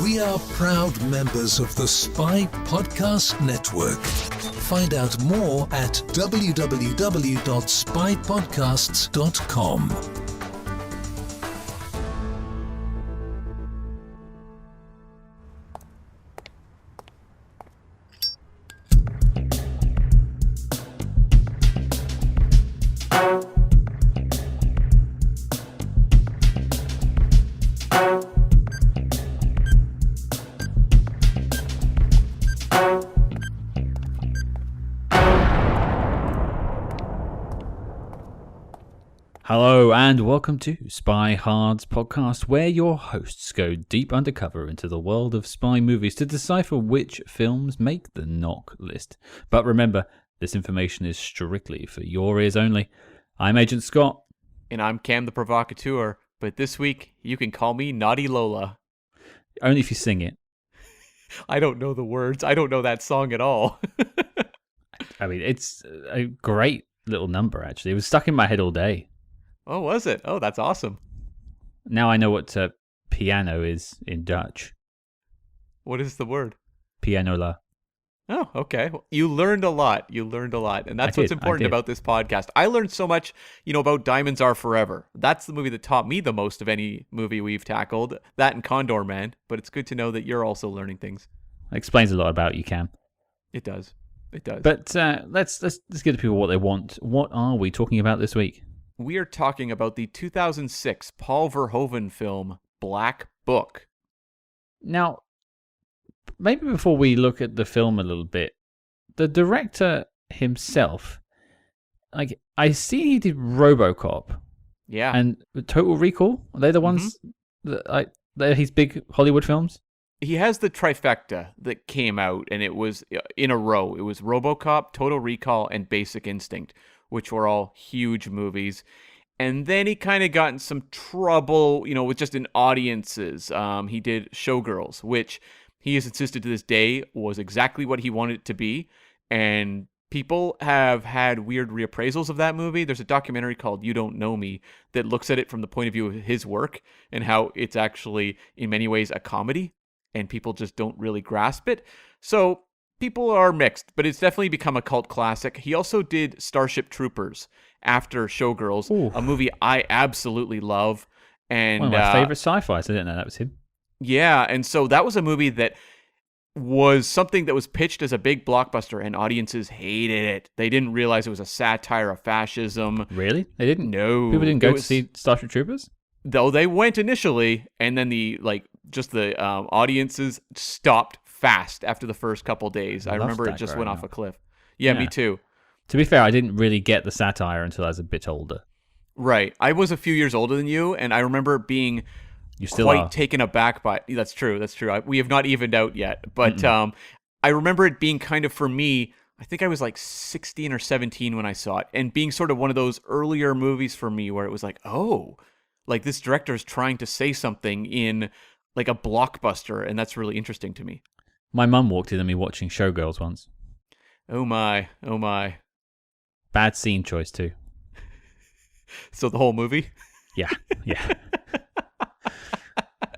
We are proud members of the Spy Podcast Network. Find out more at www.spypodcasts.com. Hello and welcome to Spy Hard's podcast, where your hosts go deep undercover into the world of spy movies to decipher which films make the knock list. But remember, this information is strictly for your ears only. I'm Agent Scott. And I'm Cam the Provocateur, but this week you can call me Naughty Lola. Only if you sing it. I don't know the words. I don't know that song at all. I mean, it's a great little number, actually. It was stuck in my head all day. Oh, was it? Oh, that's awesome. Now I know what piano is in Dutch. What is the word? Pianola. Oh, okay. Well, you learned a lot. And that's what's important about this podcast. I learned so much, about Diamonds Are Forever. That's the movie that taught me the most of any movie we've tackled. That and Condor Man. But it's good to know that you're also learning things. It explains a lot about you, Cam. It does. But let's give the people what they want. What are we talking about this week? We are talking about the 2006 Paul Verhoeven film, Black Book. Now, maybe before we look at the film a little bit, the director himself, I see he did RoboCop. Yeah. And Total Recall. Are they the ones they're his big Hollywood films? He has the trifecta that came out, and it was in a row. It was RoboCop, Total Recall, and Basic Instinct, which were all huge movies. And then he kind of got in some trouble, with just in audiences. He did Showgirls, which he has insisted to this day was exactly what he wanted it to be. And people have had weird reappraisals of that movie. There's a documentary called You Don't Know Me that looks at it from the point of view of his work and how it's actually, in many ways, a comedy. And people just don't really grasp it. So people are mixed, but it's definitely become a cult classic. He also did Starship Troopers after Showgirls, a movie I absolutely love. And one of my favorite sci-fis. I didn't know that was him. Yeah, and so that was a movie that was something that was pitched as a big blockbuster, and audiences hated it. They didn't realize it was a satire of fascism. Really? They didn't? No. People didn't go to see Starship Troopers? Though they went initially, and then the audiences stopped fast after the first couple days. I remember it just went off a cliff. Yeah, me too. To be fair, I didn't really get the satire until I was a bit older. Right. I was a few years older than you, and I remember being taken aback by it. That's true. We have not evened out yet. But I remember it being kind of, for me, I think I was like 16 or 17 when I saw it, and being sort of one of those earlier movies for me where it was like, oh, like this director is trying to say something in like a blockbuster, and that's really interesting to me. My mum walked in on me watching Showgirls once. Oh my. Bad scene choice too. So the whole movie? Yeah.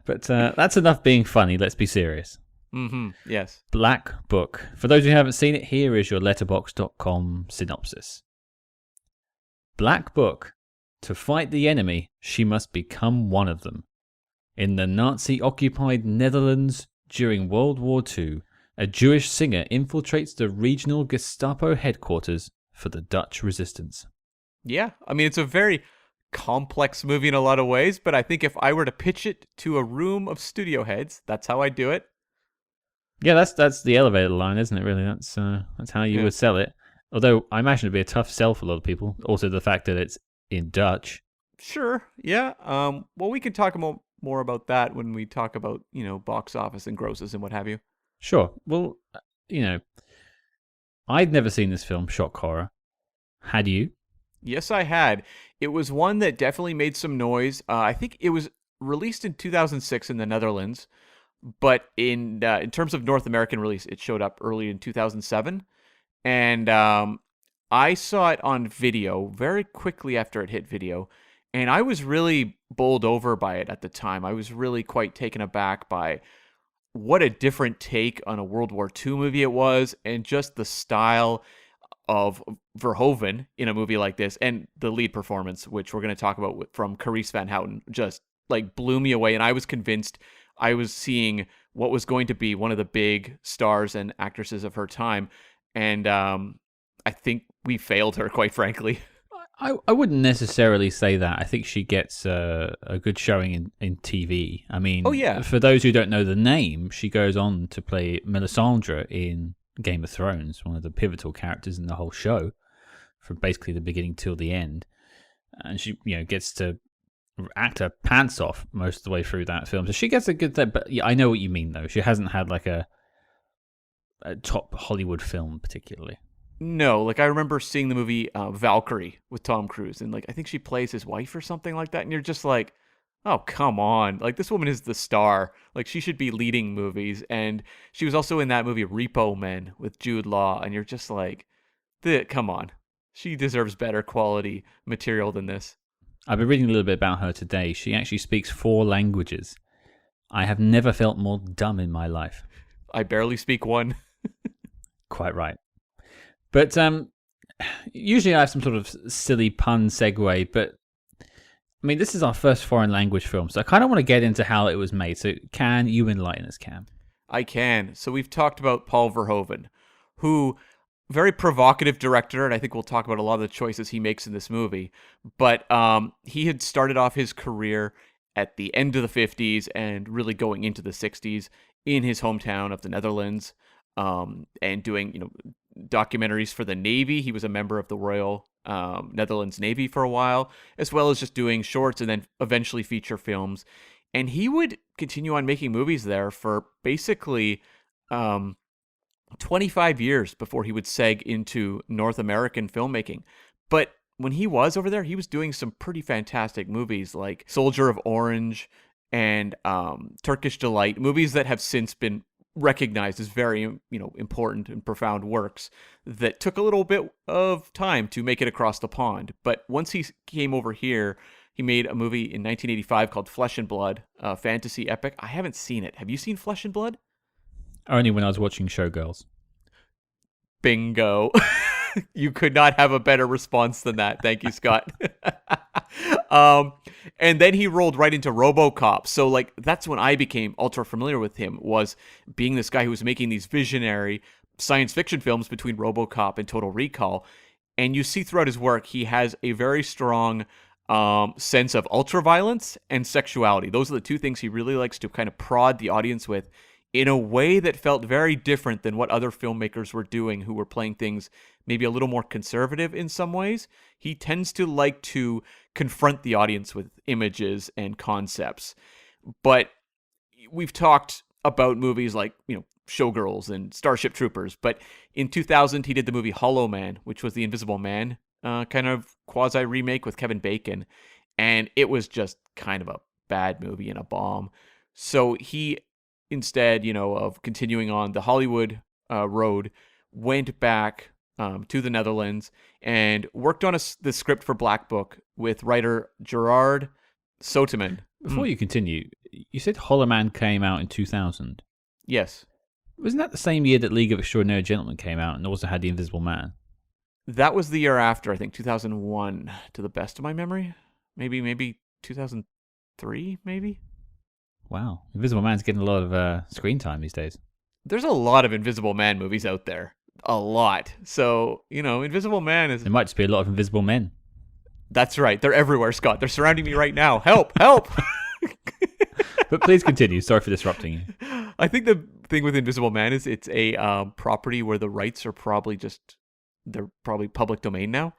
But that's enough being funny. Let's be serious. Mm-hmm. Yes. Black Book. For those who haven't seen it, here is your letterboxd.com synopsis. Black Book. To fight the enemy, she must become one of them. In the Nazi-occupied Netherlands during World War II, a Jewish singer infiltrates the regional Gestapo headquarters for the Dutch resistance. Yeah, I mean, it's a very complex movie in a lot of ways, but I think if I were to pitch it to a room of studio heads, that's how I'd do it. Yeah, that's the elevator line, isn't it, really? That's how you would sell it. Although I imagine it'd be a tough sell for a lot of people. Also, the fact that it's in Dutch. Sure, yeah. Well, we can talk more about that when we talk about, box office and grosses and what have you. Sure. Well, I'd never seen this film, shock horror. Had you? Yes, I had. It was one that definitely made some noise. I think it was released in 2006 in the Netherlands, but in terms of North American release, it showed up early in 2007. And I saw it on video very quickly after it hit video, and I was really bowled over by it at the time. I was really quite taken aback by what a different take on a World War II movie it was, and just the style of Verhoeven in a movie like this, and the lead performance, which we're going to talk about from Carice van Houten, just like blew me away. And I was convinced I was seeing what was going to be one of the big stars and actresses of her time. And I think we failed her, quite frankly. I wouldn't necessarily say that. I think she gets a good showing in TV. I mean, Oh, yeah. For those who don't know the name, she goes on to play Melisandre in Game of Thrones, one of the pivotal characters in the whole show, from basically the beginning till the end. And she, gets to act her pants off most of the way through that film. So she gets a good thing. But yeah, I know what you mean, though. She hasn't had like a top Hollywood film particularly. No, like I remember seeing the movie Valkyrie with Tom Cruise, and like I think she plays his wife or something like that, and you're just like, oh, come on. Like, this woman is the star. Like, she should be leading movies. And she was also in that movie Repo Men with Jude Law, and you're just like, come on. She deserves better quality material than this. I've been reading a little bit about her today. She actually speaks 4 languages. I have never felt more dumb in my life. I barely speak one. Quite right. But usually I have some sort of silly pun segue, but I mean, this is our first foreign language film, so I kind of want to get into how it was made. So can you enlighten us, Cam? I can. So we've talked about Paul Verhoeven, who, very provocative director, and I think we'll talk about a lot of the choices he makes in this movie. But he had started off his career at the end of the 50s and really going into the 60s in his hometown of the Netherlands, and doing, documentaries for the Navy. He was a member of the Royal Netherlands Navy for a while, as well as just doing shorts and then eventually feature films. And he would continue on making movies there for basically 25 years before he would seg into North American filmmaking. But when he was over there, he was doing some pretty fantastic movies like Soldier of Orange and Turkish Delight, movies that have since been recognized as very, important and profound works that took a little bit of time to make it across the pond. But once he came over here, he made a movie in 1985 called Flesh and Blood, a fantasy epic. I haven't seen it. Have you seen Flesh and Blood? Only when I was watching Showgirls. Bingo. You could not have a better response than that. Thank you, Scott. And then he rolled right into RoboCop. So like that's when I became ultra familiar with him, was being this guy who was making these visionary science fiction films between RoboCop and Total Recall. And you see throughout his work, he has a very strong sense of ultraviolence and sexuality. Those are the two things he really likes to kind of prod the audience with in a way that felt very different than what other filmmakers were doing, who were playing things maybe a little more conservative in some ways. He tends to like to confront the audience with images and concepts. But we've talked about movies like, Showgirls and Starship Troopers. But in 2000, he did the movie Hollow Man, which was the Invisible Man kind of quasi-remake with Kevin Bacon. And it was just kind of a bad movie and a bomb. So he, instead, of continuing on the Hollywood road, went back to the Netherlands and worked on the script for Black Book with writer Gerard Soteman. Before you continue, you said Hollow Man came out in 2000. Yes. Wasn't that the same year that League of Extraordinary Gentlemen came out and also had The Invisible Man? That was the year after, I think, 2001, to the best of my memory. Maybe 2003, maybe? Wow. Invisible Man's getting a lot of screen time these days. There's a lot of Invisible Man movies out there. A lot. So, Invisible Man is... There might just be a lot of invisible men. That's right. They're everywhere, Scott. They're surrounding me right now. Help! Help! But please continue. Sorry for disrupting you. I think the thing with Invisible Man is it's a property where the rights are probably they're probably public domain now.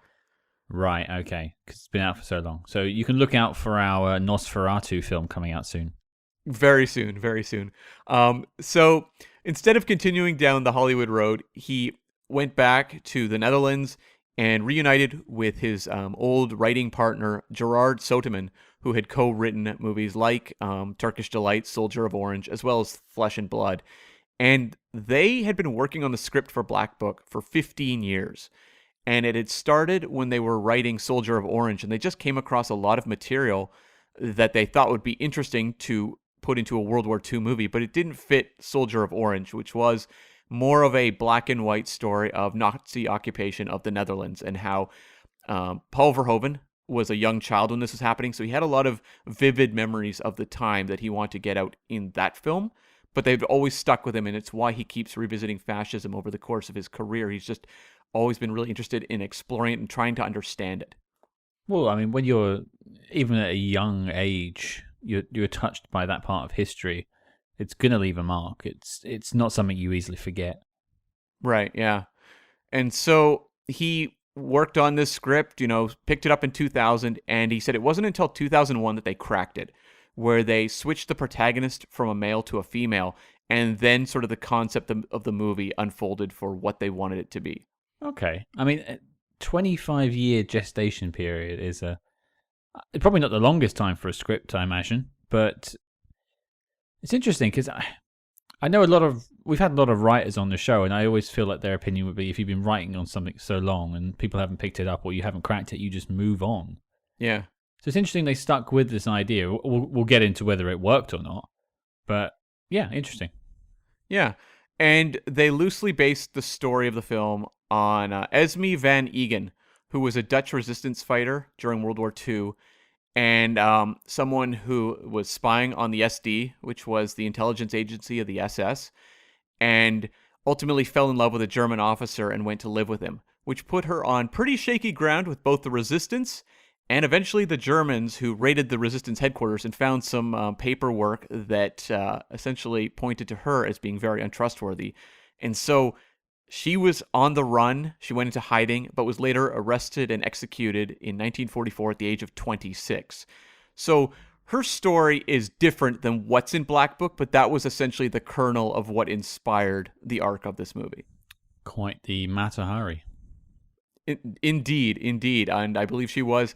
Right, okay. Because it's been out for so long. So you can look out for our Nosferatu film coming out soon. Very soon, very soon. So instead of continuing down the Hollywood road, he went back to the Netherlands and reunited with his old writing partner, Gerard Soteman, who had co-written movies like Turkish Delight, Soldier of Orange, as well as Flesh and Blood. And they had been working on the script for Black Book for 15 years. And it had started when they were writing Soldier of Orange, and they just came across a lot of material that they thought would be interesting to put into a World War II movie, but it didn't fit Soldier of Orange, which was more of a black and white story of Nazi occupation of the Netherlands and how Paul Verhoeven was a young child when this was happening, so he had a lot of vivid memories of the time that he wanted to get out in that film, but they've always stuck with him, and it's why he keeps revisiting fascism over the course of his career. He's just always been really interested in exploring it and trying to understand it. Well, I mean, when you're even at a young age, you're touched by that part of history. It's gonna leave a mark. It's not something you easily forget. Right, yeah. And so he worked on this script, picked it up in 2000, and he said it wasn't until 2001 that they cracked it, where they switched the protagonist from a male to a female, and then sort of the concept of the movie unfolded for what they wanted it to be. Okay. I mean, 25-year gestation period is probably not the longest time for a script, I imagine, but it's interesting because I know we've had a lot of writers on the show, and I always feel like their opinion would be if you've been writing on something so long and people haven't picked it up or you haven't cracked it, you just move on. Yeah. So it's interesting they stuck with this idea. We'll get into whether it worked or not, but yeah, interesting. Yeah. And they loosely based the story of the film on Esme van Eegen, who was a Dutch resistance fighter during World War II, and someone who was spying on the SD, which was the intelligence agency of the SS, and ultimately fell in love with a German officer and went to live with him, which put her on pretty shaky ground with both the resistance and eventually the Germans, who raided the resistance headquarters and found some paperwork that essentially pointed to her as being very untrustworthy. And so she was on the run. She went into hiding, but was later arrested and executed in 1944 at the age of 26. So her story is different than what's in Black Book, but that was essentially the kernel of what inspired the arc of this movie. Quite the Mata Hari. Indeed. And I believe she was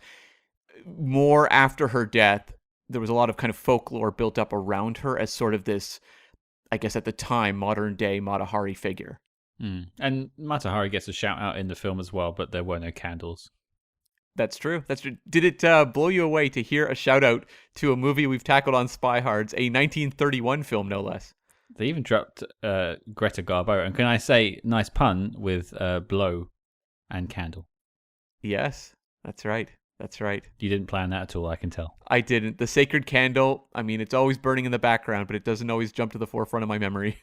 more after her death. There was a lot of kind of folklore built up around her as sort of this, I guess at the time, modern day Mata Hari figure. And Mata Hari gets a shout out in the film as well, but there were no candles. That's true. Did it blow you away to hear a shout out to a movie we've tackled on Spy Hards, a 1931 film, no less? They even dropped Greta Garbo. And can I say, nice pun with blow and candle. Yes, that's right. You didn't plan that at all, I can tell. I didn't. The sacred candle, I mean, it's always burning in the background, but it doesn't always jump to the forefront of my memory.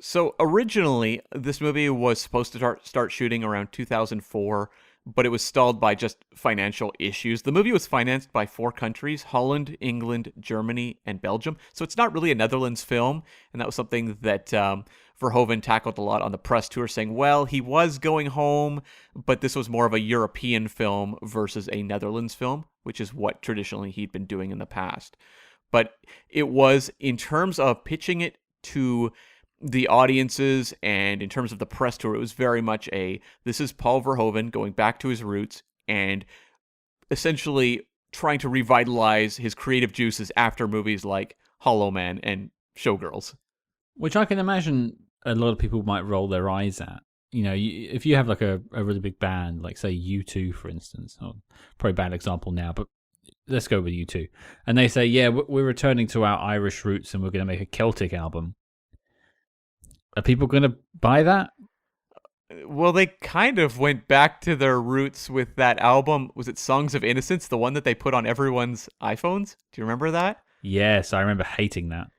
So originally, this movie was supposed to start shooting around 2004, but it was stalled by just financial issues. The movie was financed by 4 countries: Holland, England, Germany, and Belgium. So it's not really a Netherlands film, and that was something that Verhoeven tackled a lot on the press tour, saying, well, he was going home, but this was more of a European film versus a Netherlands film, which is what traditionally he'd been doing in the past. But it was, in terms of pitching it to the audiences and in terms of the press tour, it was very much this is Paul Verhoeven going back to his roots and essentially trying to revitalize his creative juices after movies like Hollow Man and Showgirls. Which I can imagine a lot of people might roll their eyes at. If you have like a really big band, like say U2, for instance, probably a bad example now, but let's go with U2. And they say, yeah, we're returning to our Irish roots and we're going to make a Celtic album. Are people going to buy that? Well, they kind of went back to their roots with that album. Was it Songs of Innocence, the one that they put on everyone's iPhones? Do you remember that? Yes, I remember hating that.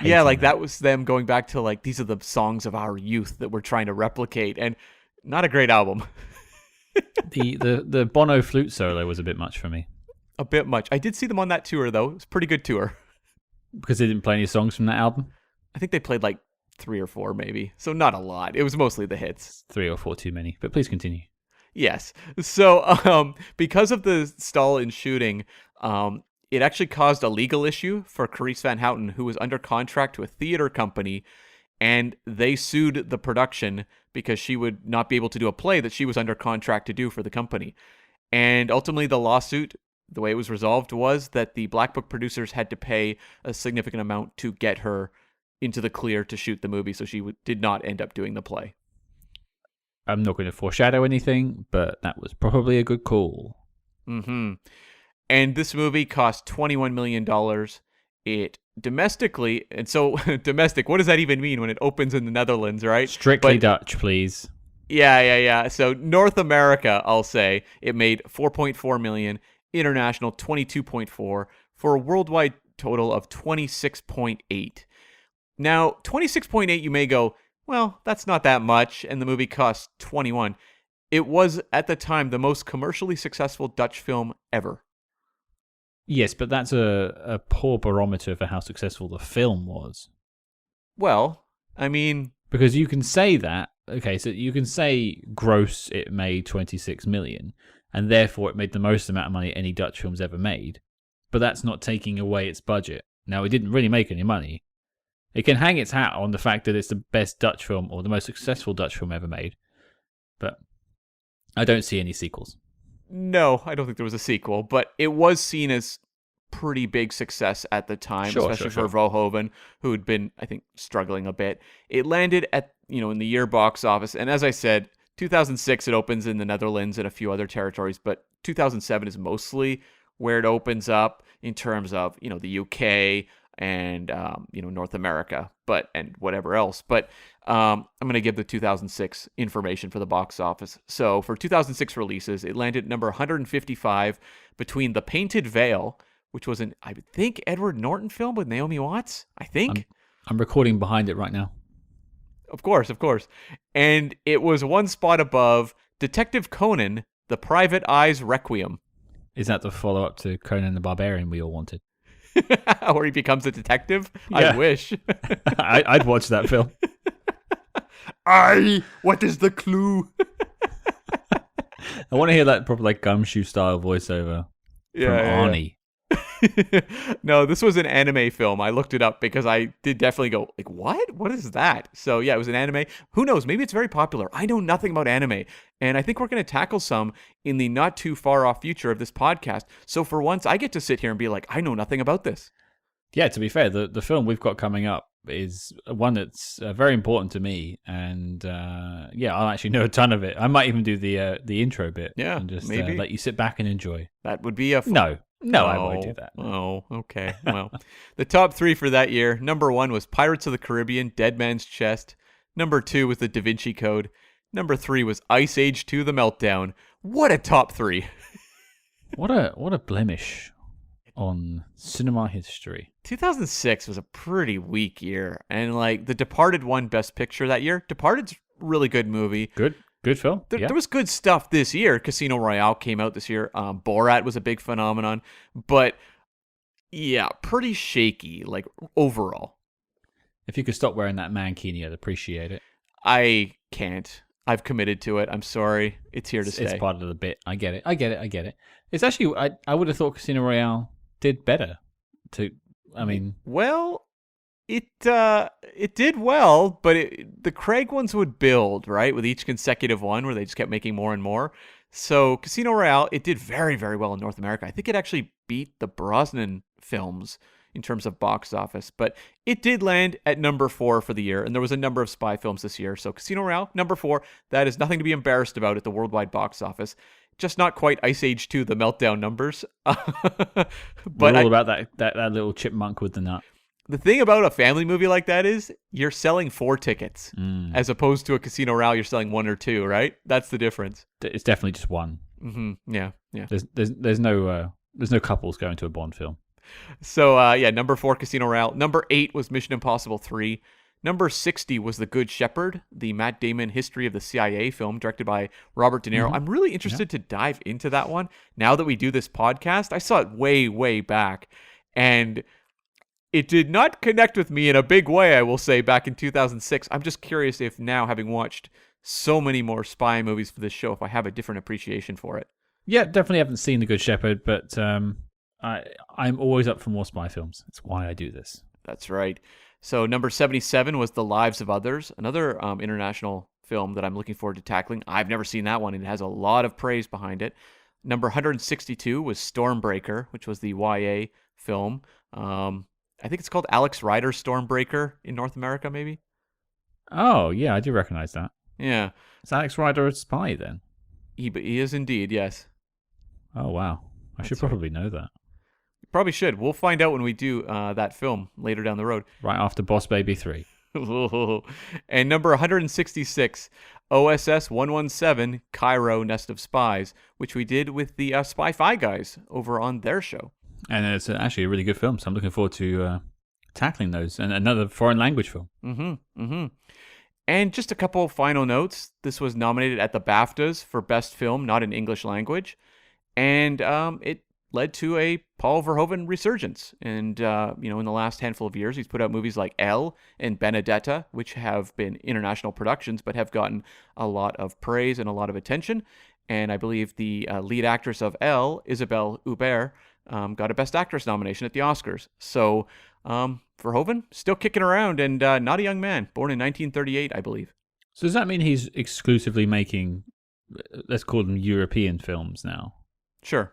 Yeah, like that was them going back to like, these are the songs of our youth that we're trying to replicate, and not a great album. The Bono flute solo was a bit much for me. A bit much. I did see them on that tour though. It was a pretty good tour. Because they didn't play any songs from that album? I think they played like 3 or 4 maybe. So not a lot. It was mostly the hits. 3 or 4 too many. But please continue. Yes. So because of the stall in shooting, it actually caused a legal issue for Carice van Houten, who was under contract to a theater company, and they sued the production because she would not be able to do a play that she was under contract to do for the company. And ultimately the lawsuit, the way it was resolved, was that the Black Book producers had to pay a significant amount to get her into the clear to shoot the movie, so she did not end up doing the play. I'm not going to foreshadow anything, but that was probably a good call. Mm-hmm. And this movie cost $21 million. It domestically, and so domestic, what does that even mean when it opens in the Netherlands, right? Strictly Dutch, please. Yeah. So North America, I'll say, it made 4.4 million, international 22.4, for a worldwide total of 26.8. Now, 26.8, you may go, well, that's not that much, and the movie cost 21. It was, at the time, the most commercially successful Dutch film ever. Yes, but that's a poor barometer for how successful the film was. Well, I mean... Because you can say that, okay, so you can say gross it made 26 million, and therefore it made the most amount of money any Dutch film's ever made, but that's not taking away its budget. Now, it didn't really make any money. It can hang its hat on the fact that it's the best Dutch film, or the most successful Dutch film ever made, but I don't see any sequels. No, I don't think there was a sequel, but it was seen as pretty big success at the time, especially for Verhoeven, who had been, I think, struggling a bit. It landed at, in the year box office, and as I said, 2006 it opens in the Netherlands and a few other territories, but 2007 is mostly where it opens up in terms of, the UK and North America, and whatever else. But I'm going to give the 2006 information for the box office. So for 2006 releases, it landed at number 155 between The Painted Veil, which was I think, Edward Norton film with Naomi Watts, I think. I'm recording behind it right now. Of course. And it was one spot above Detective Conan, The Private Eye's Requiem. Is that the follow-up to Conan the Barbarian we all wanted? Where he becomes a detective? Yeah. I wish. I'd watch that film. What is the clue? I want to hear that proper gumshoe style voiceover from Arnie. No, this was an anime film. I looked it up because I did definitely go, what? What is that? So yeah, it was an anime. Who knows? Maybe it's very popular. I know nothing about anime. And I think we're going to tackle some in the not too far off future of this podcast. So for once, I get to sit here and be like, I know nothing about this. Yeah, to be fair, the film we've got coming up is one that's very important to me. And I'll actually know a ton of it. I might even do the intro bit. Yeah, and just maybe. let you sit back and enjoy. That would be a fun... No, I won't do that. Oh, okay. Well, the top 3 for that year. Number 1 was Pirates of the Caribbean, Dead Man's Chest. Number 2 was The Da Vinci Code. Number 3 was Ice Age 2: The Meltdown. What a top 3. What a blemish on cinema history. 2006 was a pretty weak year. And The Departed won Best Picture that year. Departed's a really good movie. Good film. There was good stuff this year. Casino Royale came out this year. Borat was a big phenomenon. But, yeah, pretty shaky, overall. If you could stop wearing that mankini, I'd appreciate it. I can't. I've committed to it. I'm sorry. It's here to stay. It's part of the bit. I get it. It's actually, I would have thought Casino Royale did better. Well... It did well, but the Craig ones would build, right, with each consecutive one where they just kept making more and more. So Casino Royale, it did very, very well in North America. I think it actually beat the Brosnan films in terms of box office, but it did land at number 4 for the year, and there was a number of spy films this year. So Casino Royale, number 4, that is nothing to be embarrassed about at the worldwide box office. Just not quite Ice Age 2: The Meltdown numbers. But we're all about that little chipmunk with the nut. The thing about a family movie like that is you're selling 4 tickets as opposed to a Casino Royale, you're selling 1 or 2, right? That's the difference. It's definitely just one. Mm-hmm. Yeah. There's no couples going to a Bond film. So number 4, Casino Royale. Number 8 was Mission Impossible 3. Number 60 was The Good Shepherd, the Matt Damon History of the CIA film directed by Robert De Niro. Mm-hmm. I'm really interested to dive into that one now that we do this podcast. I saw it way, way back, and it did not connect with me in a big way, I will say, back in 2006. I'm just curious if now, having watched so many more spy movies for this show, if I have a different appreciation for it. Yeah, definitely haven't seen The Good Shepherd, but I'm always up for more spy films. That's why I do this. That's right. So number 77 was The Lives of Others, another international film that I'm looking forward to tackling. I've never seen that one, and it has a lot of praise behind it. Number 162 was Stormbreaker, which was the YA film. I think it's called Alex Rider Stormbreaker in North America, maybe? Oh, yeah, I do recognize that. Yeah. Is Alex Rider a spy, then? He is indeed, yes. Oh, wow. I should probably know that. Probably should. We'll find out when we do that film later down the road. Right after Boss Baby 3. And number 166, OSS 117, Cairo, Nest of Spies, which we did with the Spy Fi guys over on their show. And it's actually a really good film, so I'm looking forward to tackling those. And another foreign language film. And just a couple final notes. This was nominated at the BAFTAs for Best Film Not in English Language. And it led to a Paul Verhoeven resurgence. And, in the last handful of years, he's put out movies like Elle and Benedetta, which have been international productions, but have gotten a lot of praise and a lot of attention. And I believe the lead actress of Elle, Isabelle Huppert, got a Best Actress nomination at the Oscars. So Verhoeven, still kicking around, and not a young man, born in 1938, I believe. So does that mean he's exclusively making, let's call them European films now? Sure.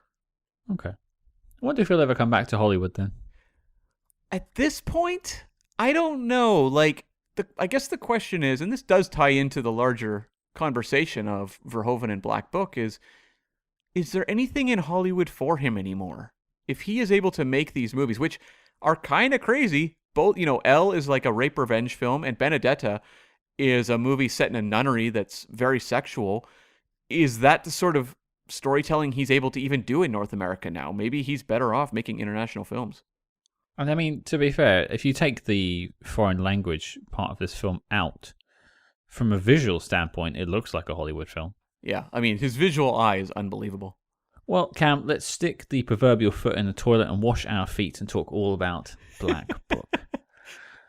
Okay. I wonder if he'll ever come back to Hollywood then. At this point, I don't know. I guess the question is, and this does tie into the larger conversation of Verhoeven and Black Book, is there anything in Hollywood for him anymore? If he is able to make these movies, which are kind of crazy, both, Elle is like a rape revenge film, and Benedetta is a movie set in a nunnery that's very sexual. Is that the sort of storytelling he's able to even do in North America now? Maybe he's better off making international films. And I mean, to be fair, if you take the foreign language part of this film out, from a visual standpoint, it looks like a Hollywood film. Yeah, I mean, his visual eye is unbelievable. Well, Cam, let's stick the proverbial foot in the toilet and wash our feet and talk all about Black Book.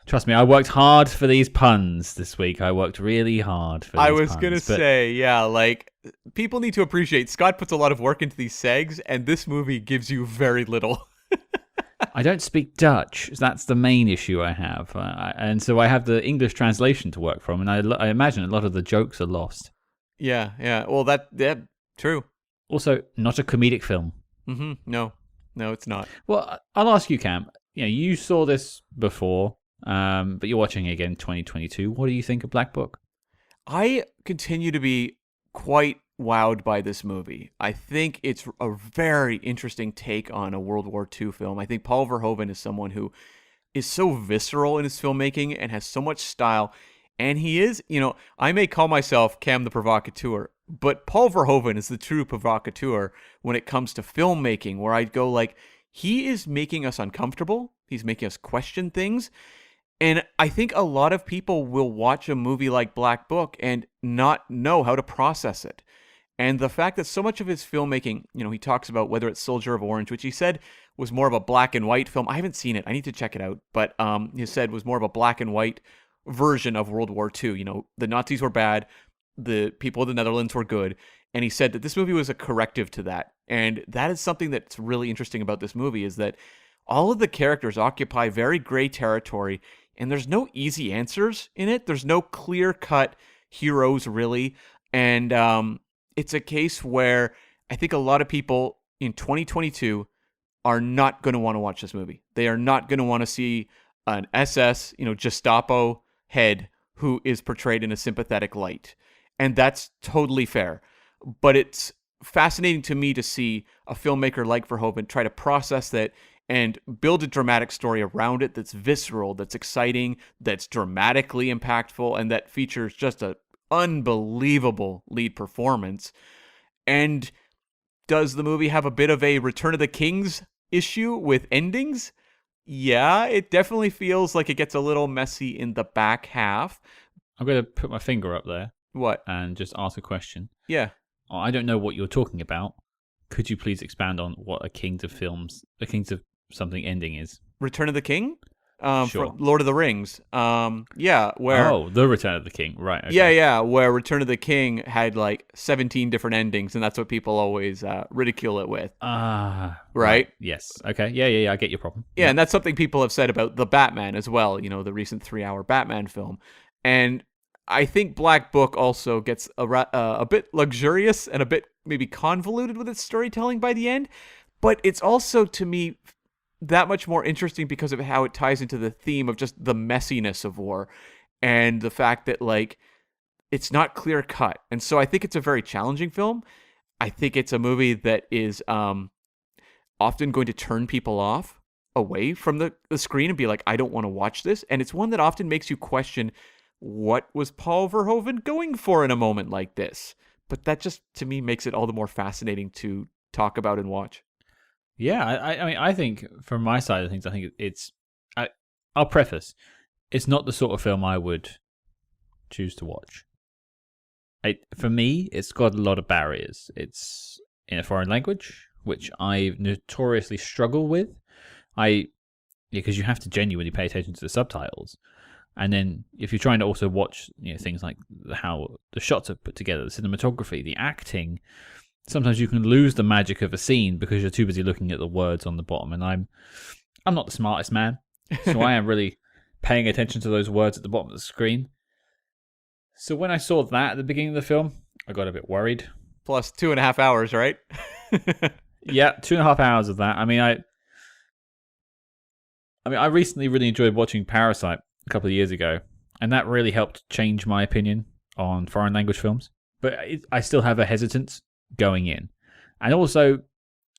Trust me, I worked hard for these puns this week. I worked really hard for these puns. I was going to say, yeah, people need to appreciate Scott puts a lot of work into these segs, and this movie gives you very little. I don't speak Dutch. That's the main issue I have. And so I have the English translation to work from, and I imagine a lot of the jokes are lost. Yeah. Well, true. Also, not a comedic film. No, it's not. Well, I'll ask you, Cam. You saw this before, but you're watching it again in 2022. What do you think of Black Book? I continue to be quite wowed by this movie. I think it's a very interesting take on a World War II film. I think Paul Verhoeven is someone who is so visceral in his filmmaking and has so much style. And he is, I may call myself Cam the Provocateur, but Paul Verhoeven is the true provocateur when it comes to filmmaking, where I go he is making us uncomfortable. He's making us question things. And I think a lot of people will watch a movie like Black Book and not know how to process it. And the fact that so much of his filmmaking, he talks about whether it's Soldier of Orange, which he said was more of a black and white film. I haven't seen it. I need to check it out. But he said was more of a black and white version of World War II. The Nazis were bad. The people of the Netherlands were good. And he said that this movie was a corrective to that. And that is something that's really interesting about this movie, is that all of the characters occupy very gray territory, and there's no easy answers in it. There's no clear-cut heroes, really. And it's a case where I think a lot of people in 2022 are not going to want to watch this movie. They are not going to want to see an SS, Gestapo head who is portrayed in a sympathetic light. And that's totally fair. But it's fascinating to me to see a filmmaker like Verhoeven try to process that and build a dramatic story around it that's visceral, that's exciting, that's dramatically impactful, and that features just an unbelievable lead performance. And does the movie have a bit of a Return of the Kings issue with endings? Yeah, it definitely feels like it gets a little messy in the back half. I'm going to put my finger up there. What? And just ask a question. Yeah. I don't know what you're talking about. Could you please expand on what a Kings of something ending is? Return of the King? Sure. From Lord of the Rings. Yeah, where... Oh, The Return of the King, right. Okay. Yeah, where Return of the King had 17 different endings, and that's what people always ridicule it with. Right? Yes. Okay. Yeah, I get your problem. Yeah, and that's something people have said about The Batman as well, the recent 3-hour Batman film. And I think Black Book also gets a bit luxurious and a bit maybe convoluted with its storytelling by the end, but it's also, to me, that much more interesting because of how it ties into the theme of just the messiness of war and the fact that it's not clear cut. And so I think it's a very challenging film. I think it's a movie that is often going to turn people off away from the screen and be like, I don't want to watch this. And it's one that often makes you question, what was Paul Verhoeven going for in a moment like this? But that just, to me, makes it all the more fascinating to talk about and watch. Yeah, I mean, I think from my side of things, I think I'll preface, it's not the sort of film I would choose to watch. For me, it's got a lot of barriers. It's in a foreign language, which I notoriously struggle with. Because you have to genuinely pay attention to the subtitles, and then if you're trying to also watch, things like how the shots are put together, the cinematography, the acting, sometimes you can lose the magic of a scene because you're too busy looking at the words on the bottom. And I'm not the smartest man, so I am really paying attention to those words at the bottom of the screen. So when I saw that at the beginning of the film, I got a bit worried. Plus 2.5 hours, right? Yeah, 2.5 hours of that. I mean, I recently really enjoyed watching Parasite a couple of years ago, and that really helped change my opinion on foreign language films. But I still have a hesitance going in. And also,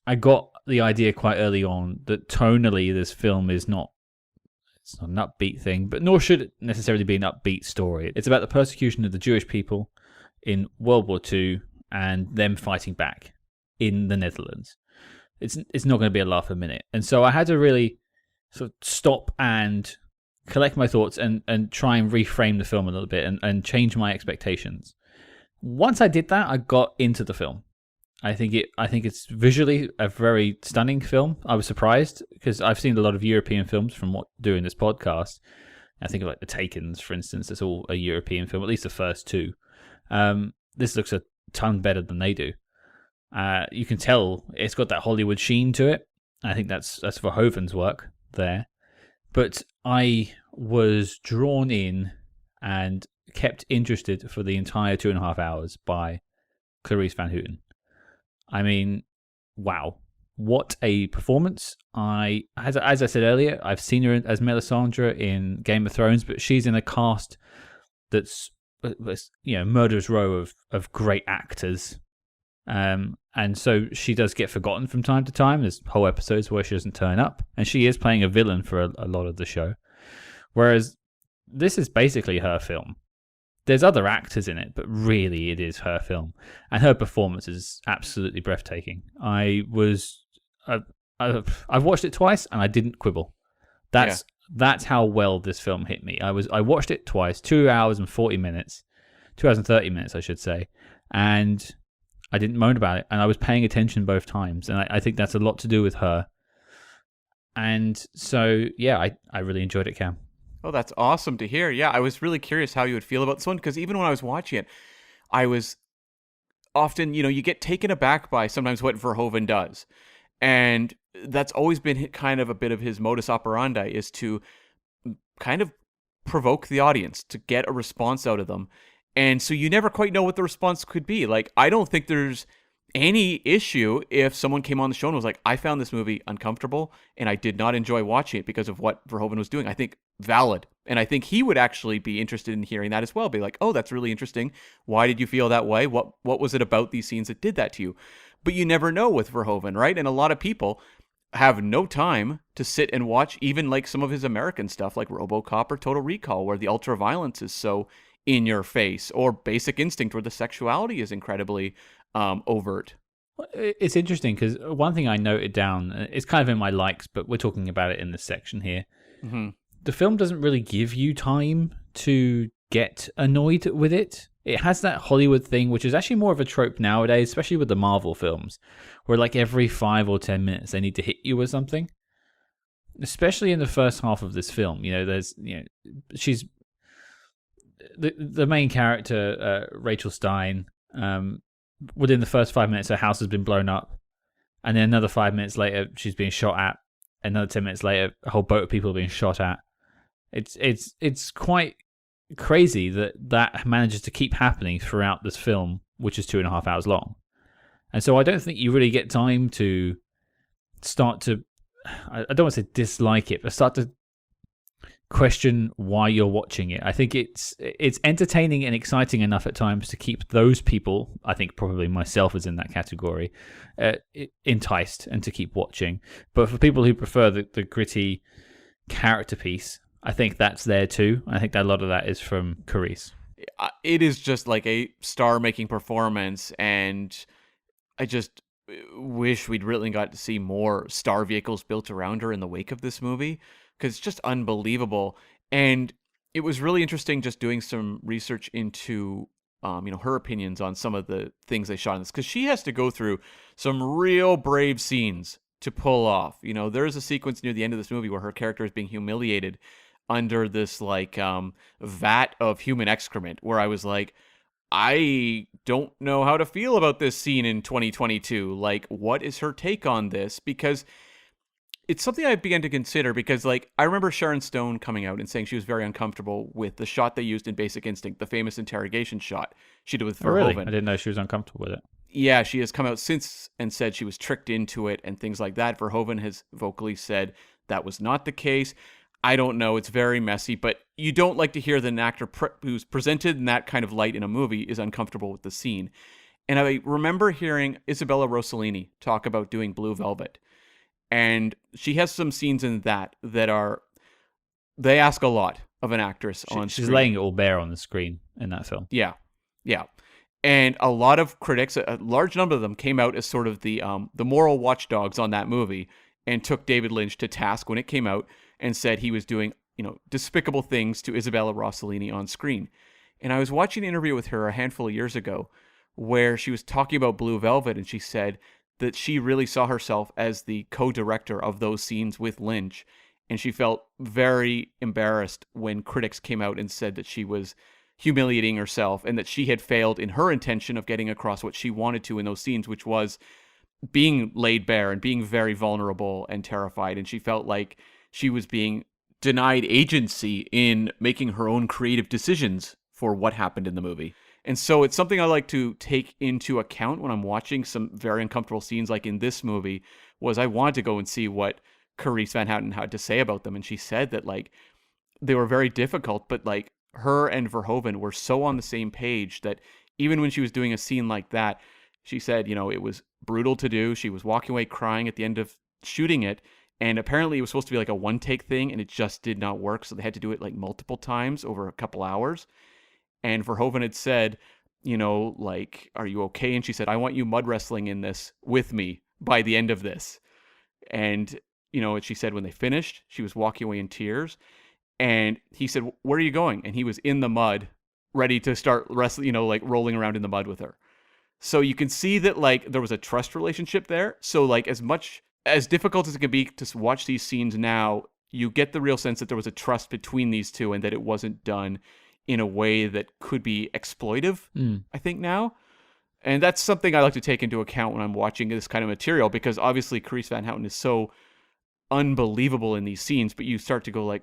I got the idea quite early on that tonally this film is not an upbeat thing, but nor should it necessarily be an upbeat story. It's about the persecution of the Jewish people in World War II and them fighting back in the Netherlands. It's not going to be a laugh a minute. And so I had to really sort of stop and collect my thoughts and try and reframe the film a little bit and change my expectations. Once I did that, I got into the film. I think it's visually a very stunning film. I was surprised because I've seen a lot of European films from doing this podcast. I think of like The Takens, for instance. It's all a European film, at least the first two. This looks a ton better than they do. You can tell it's got that Hollywood sheen to it. I think that's Verhoeven's work there. But I was drawn in and kept interested for the entire 2.5 hours by Carice Van Houten. I mean, wow. What a performance. As I said earlier, I've seen her as Melisandre in Game of Thrones, but she's in a cast that's murderer's row of great actors. And so she does get forgotten from time to time. There's whole episodes where she doesn't turn up, and she is playing a villain for a lot of the show. Whereas this is basically her film. There's other actors in it, but really it is her film. And her performance is absolutely breathtaking. I've watched it twice and I didn't quibble. That's how well this film hit me. I watched it twice, 2 hours and 40 minutes, 2 hours and 30 minutes, I should say. And I didn't moan about it. And I was paying attention both times. And I think that's a lot to do with her. And so, yeah, I really enjoyed it, Cam. Oh, that's awesome to hear. Yeah, I was really curious how you would feel about this one, because even when I was watching it, I was often, you get taken aback by sometimes what Verhoeven does. And that's always been kind of a bit of his modus operandi, is to kind of provoke the audience, to get a response out of them. And so you never quite know what the response could be. Like, I don't think there's any issue if someone came on the show and was like, I found this movie uncomfortable and I did not enjoy watching it because of what Verhoeven was doing. I think valid. And I think he would actually be interested in hearing that as well. Be like, oh, that's really interesting. Why did you feel that way? What was it about these scenes that did that to you? But you never know with Verhoeven, right? And a lot of people have no time to sit and watch even like some of his American stuff like RoboCop or Total Recall, where the ultra-violence is so in your face, or Basic Instinct, where the sexuality is incredibly overt. It's interesting because one thing I noted down, it's kind of in my likes, but we're talking about it in this section here. Mm-hmm. The film doesn't really give you time to get annoyed with it. It has that Hollywood thing, which is actually more of a trope nowadays, especially with the Marvel films, where like every 5 or 10 minutes they need to hit you with something. Especially in the first half of this film, she's the main character, Rachel Stein. Within the first 5 minutes, her house has been blown up, and then another 5 minutes later, she's being shot at. Another 10 minutes later, a whole boat of people are being shot at. It's quite crazy that manages to keep happening throughout this film, which is 2.5 hours long. And so I don't think you really get time to start to, I don't want to say dislike it, but start to question why you're watching it. I think it's entertaining and exciting enough at times to keep those people, I think probably myself is in that category, enticed and to keep watching. But for people who prefer the gritty character piece, I think that's there too. I think that a lot of that is from Carice. It is just like a star-making performance, and I just wish we'd really got to see more star vehicles built around her in the wake of this movie, because it's just unbelievable. And it was really interesting just doing some research into her opinions on some of the things they shot in this, because she has to go through some real brave scenes to pull off. There's a sequence near the end of this movie where her character is being humiliated under this vat of human excrement, where I was like, I don't know how to feel about this scene in 2022. Like, what is her take on this? Because it's something I began to consider, because I remember Sharon Stone coming out and saying she was very uncomfortable with the shot they used in Basic Instinct, the famous interrogation shot she did with Verhoeven. Really? I didn't know she was uncomfortable with it. Yeah, she has come out since and said she was tricked into it and things like that. Verhoeven has vocally said that was not the case. I don't know. It's very messy, but you don't like to hear that an actor who's presented in that kind of light in a movie is uncomfortable with the scene. And I remember hearing Isabella Rossellini talk about doing Blue Velvet. And she has some scenes in that are, they ask a lot of an actress on screen. She's laying it all bare on the screen in that film. Yeah. And a lot of critics, a large number of them, came out as sort of the moral watchdogs on that movie and took David Lynch to task when it came out and said he was doing, despicable things to Isabella Rossellini on screen. And I was watching an interview with her a handful of years ago where she was talking about Blue Velvet, and she said that she really saw herself as the co-director of those scenes with Lynch, and she felt very embarrassed when critics came out and said that she was humiliating herself and that she had failed in her intention of getting across what she wanted to in those scenes, which was being laid bare and being very vulnerable and terrified. And she felt like she was being denied agency in making her own creative decisions for what happened in the movie. And so it's something I like to take into account when I'm watching some very uncomfortable scenes like in this movie, was I wanted to go and see what Carice Van Houten had to say about them. And she said that they were very difficult, but her and Verhoeven were so on the same page that even when she was doing a scene like that, she said, it was brutal to do. She was walking away crying at the end of shooting it. And apparently it was supposed to be a one-take thing, and it just did not work. So they had to do it multiple times over a couple hours. And Verhoeven had said, are you okay? And she said, I want you mud wrestling in this with me by the end of this. And, she said when they finished, she was walking away in tears. And he said, where are you going? And he was in the mud, ready to start wrestling, rolling around in the mud with her. So you can see that there was a trust relationship there. So as difficult as it can be to watch these scenes now, you get the real sense that there was a trust between these two and that it wasn't done in a way that could be exploitive, I think now. And that's something I like to take into account when I'm watching this kind of material, because obviously Carice Van Houten is so unbelievable in these scenes, but you start to go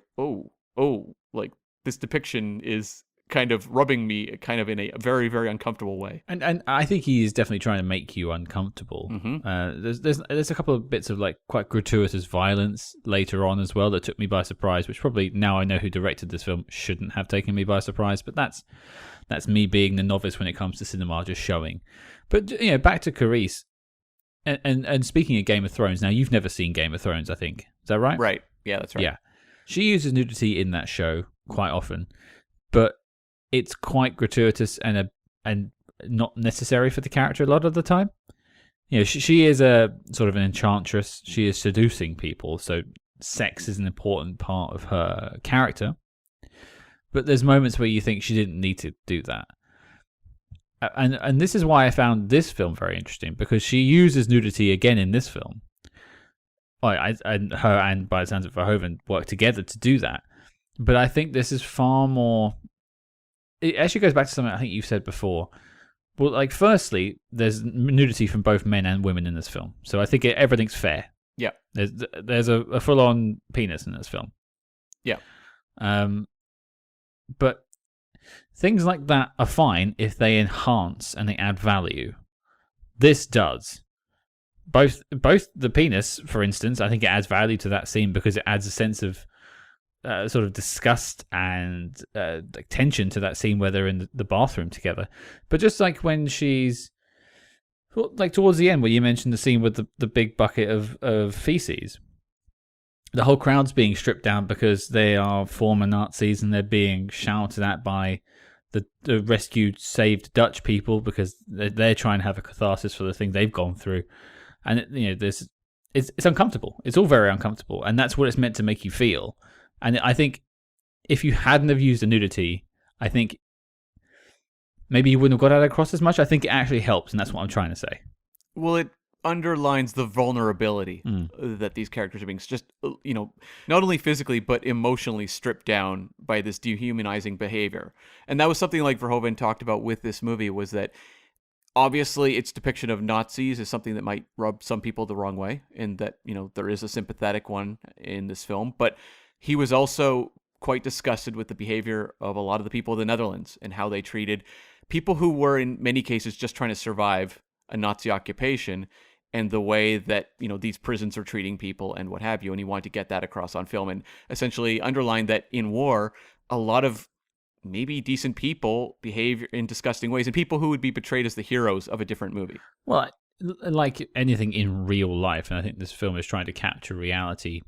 this depiction is kind of rubbing me kind of in a very, very uncomfortable way. And I think he is definitely trying to make you uncomfortable. Mm-hmm. There's a couple of bits of quite gratuitous violence later on as well that took me by surprise, which probably, now I know who directed this film, shouldn't have taken me by surprise, but that's me being the novice when it comes to cinema, just showing. But back to Carice, and speaking of Game of Thrones, now you've never seen Game of Thrones, I think. Is that right? Right. Yeah, that's right. Yeah. She uses nudity in that show quite often, but it's quite gratuitous and not necessary for the character a lot of the time. She is a sort of an enchantress. She is seducing people, so sex is an important part of her character. But there's moments where you think she didn't need to do that. And this is why I found this film very interesting, because she uses nudity again in this film. And her and, by the sounds of Verhoeven, work together to do that. But I think this is far more... It actually goes back to something I think you've said before. Well, firstly, there's nudity from both men and women in this film. So I think everything's fair. Yeah. There's a full-on penis in this film. Yeah. But things like that are fine if they enhance and they add value. This does. Both the penis, for instance, I think it adds value to that scene because it adds a sense of sort of disgust and like tension to that scene where they're in the bathroom together. But just like when she's like towards the end, where you mentioned the scene with the big bucket of feces, the whole crowd's being stripped down because they are former Nazis and they're being shouted at by the rescued, saved Dutch people because they're trying to have a catharsis for the thing they've gone through. And, it's uncomfortable. It's all very uncomfortable. And that's what it's meant to make you feel. And I think if you hadn't have used the nudity, I think maybe you wouldn't have got that across as much. I think it actually helps, and that's what I'm trying to say. Well, it underlines the vulnerability that these characters are being just, not only physically, but emotionally stripped down by this dehumanizing behavior. And that was something like Verhoeven talked about with this movie, was that obviously its depiction of Nazis is something that might rub some people the wrong way, and that, there is a sympathetic one in this film. But he was also quite disgusted with the behavior of a lot of the people of the Netherlands and how they treated people who were in many cases just trying to survive a Nazi occupation, and the way that, these prisons are treating people and what have you. And he wanted to get that across on film and essentially underline that in war, a lot of maybe decent people behave in disgusting ways, and people who would be portrayed as the heroes of a different movie. Well, like anything in real life, and I think this film is trying to capture reality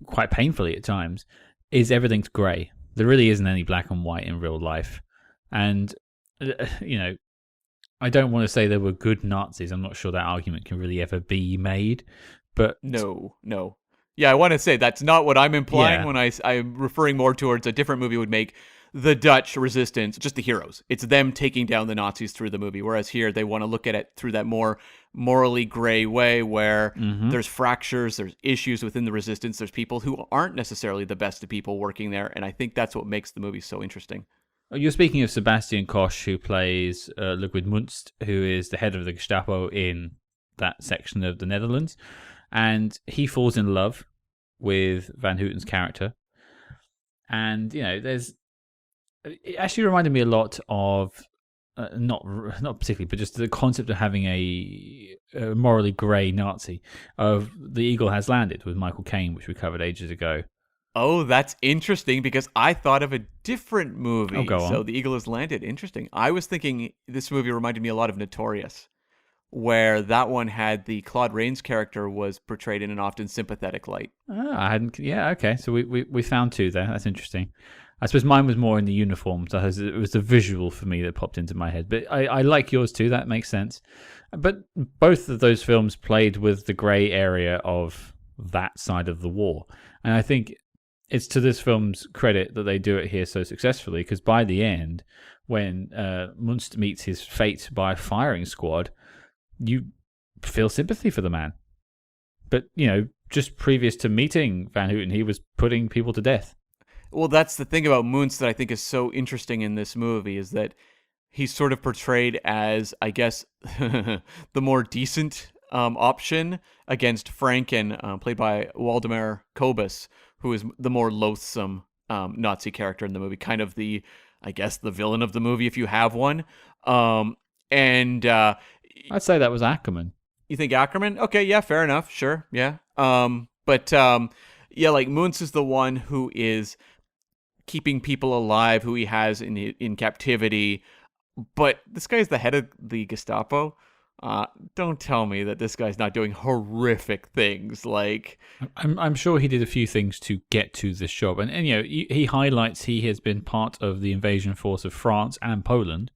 quite painfully at times, is everything's grey. There really isn't any black and white in real life. And, I don't want to say there were good Nazis. I'm not sure that argument can really ever be made. But No. Yeah, I want to say that's not what I'm implying Yeah. when I'm referring more towards a different movie would make the Dutch resistance just the heroes. It's them taking down the Nazis through the movie, whereas here they want to look at it through that more morally gray way where there's fractures, there's issues within the resistance, there's people who aren't necessarily the best of people working there, and I think that's what makes the movie so interesting. You're speaking of Sebastian Koch, who plays Ludwig Munst, who is the head of the Gestapo in that section of the Netherlands. And he falls in love with Van Houten's character. And, it actually reminded me a lot of, not particularly, but just the concept of having a morally grey Nazi, of The Eagle Has Landed with Michael Caine, which we covered ages ago. Oh, that's interesting, because I thought of a different movie. Oh, go on. So The Eagle Has Landed. Interesting. I was thinking this movie reminded me a lot of Notorious, where that one had the Claude Rains character was portrayed in an often sympathetic light. I hadn't. Yeah, okay. So we found two there. That's interesting. I suppose mine was more in the uniform, so it was the visual for me that popped into my head. But I like yours too. That makes sense. But both of those films played with the grey area of that side of the war, and I think it's to this film's credit that they do it here so successfully, because by the end, when Munst meets his fate by a firing squad, you feel sympathy for the man. But, just previous to meeting Van Houten, he was putting people to death. Well, that's the thing about Munst that I think is so interesting in this movie, is that he's sort of portrayed as, I guess, the more decent option against Franken, played by Waldemar Kobus, who is the more loathsome Nazi character in the movie, kind of the villain of the movie, if you have one. I'd say that was Ackerman. You think Ackerman? Okay, yeah, fair enough, sure, yeah. Like Munz is the one who is keeping people alive, who he has in captivity. But this guy's the head of the Gestapo. Don't tell me that this guy's not doing horrific things. Like, I'm sure he did a few things to get to this job, and he highlights he has been part of the invasion force of France and Poland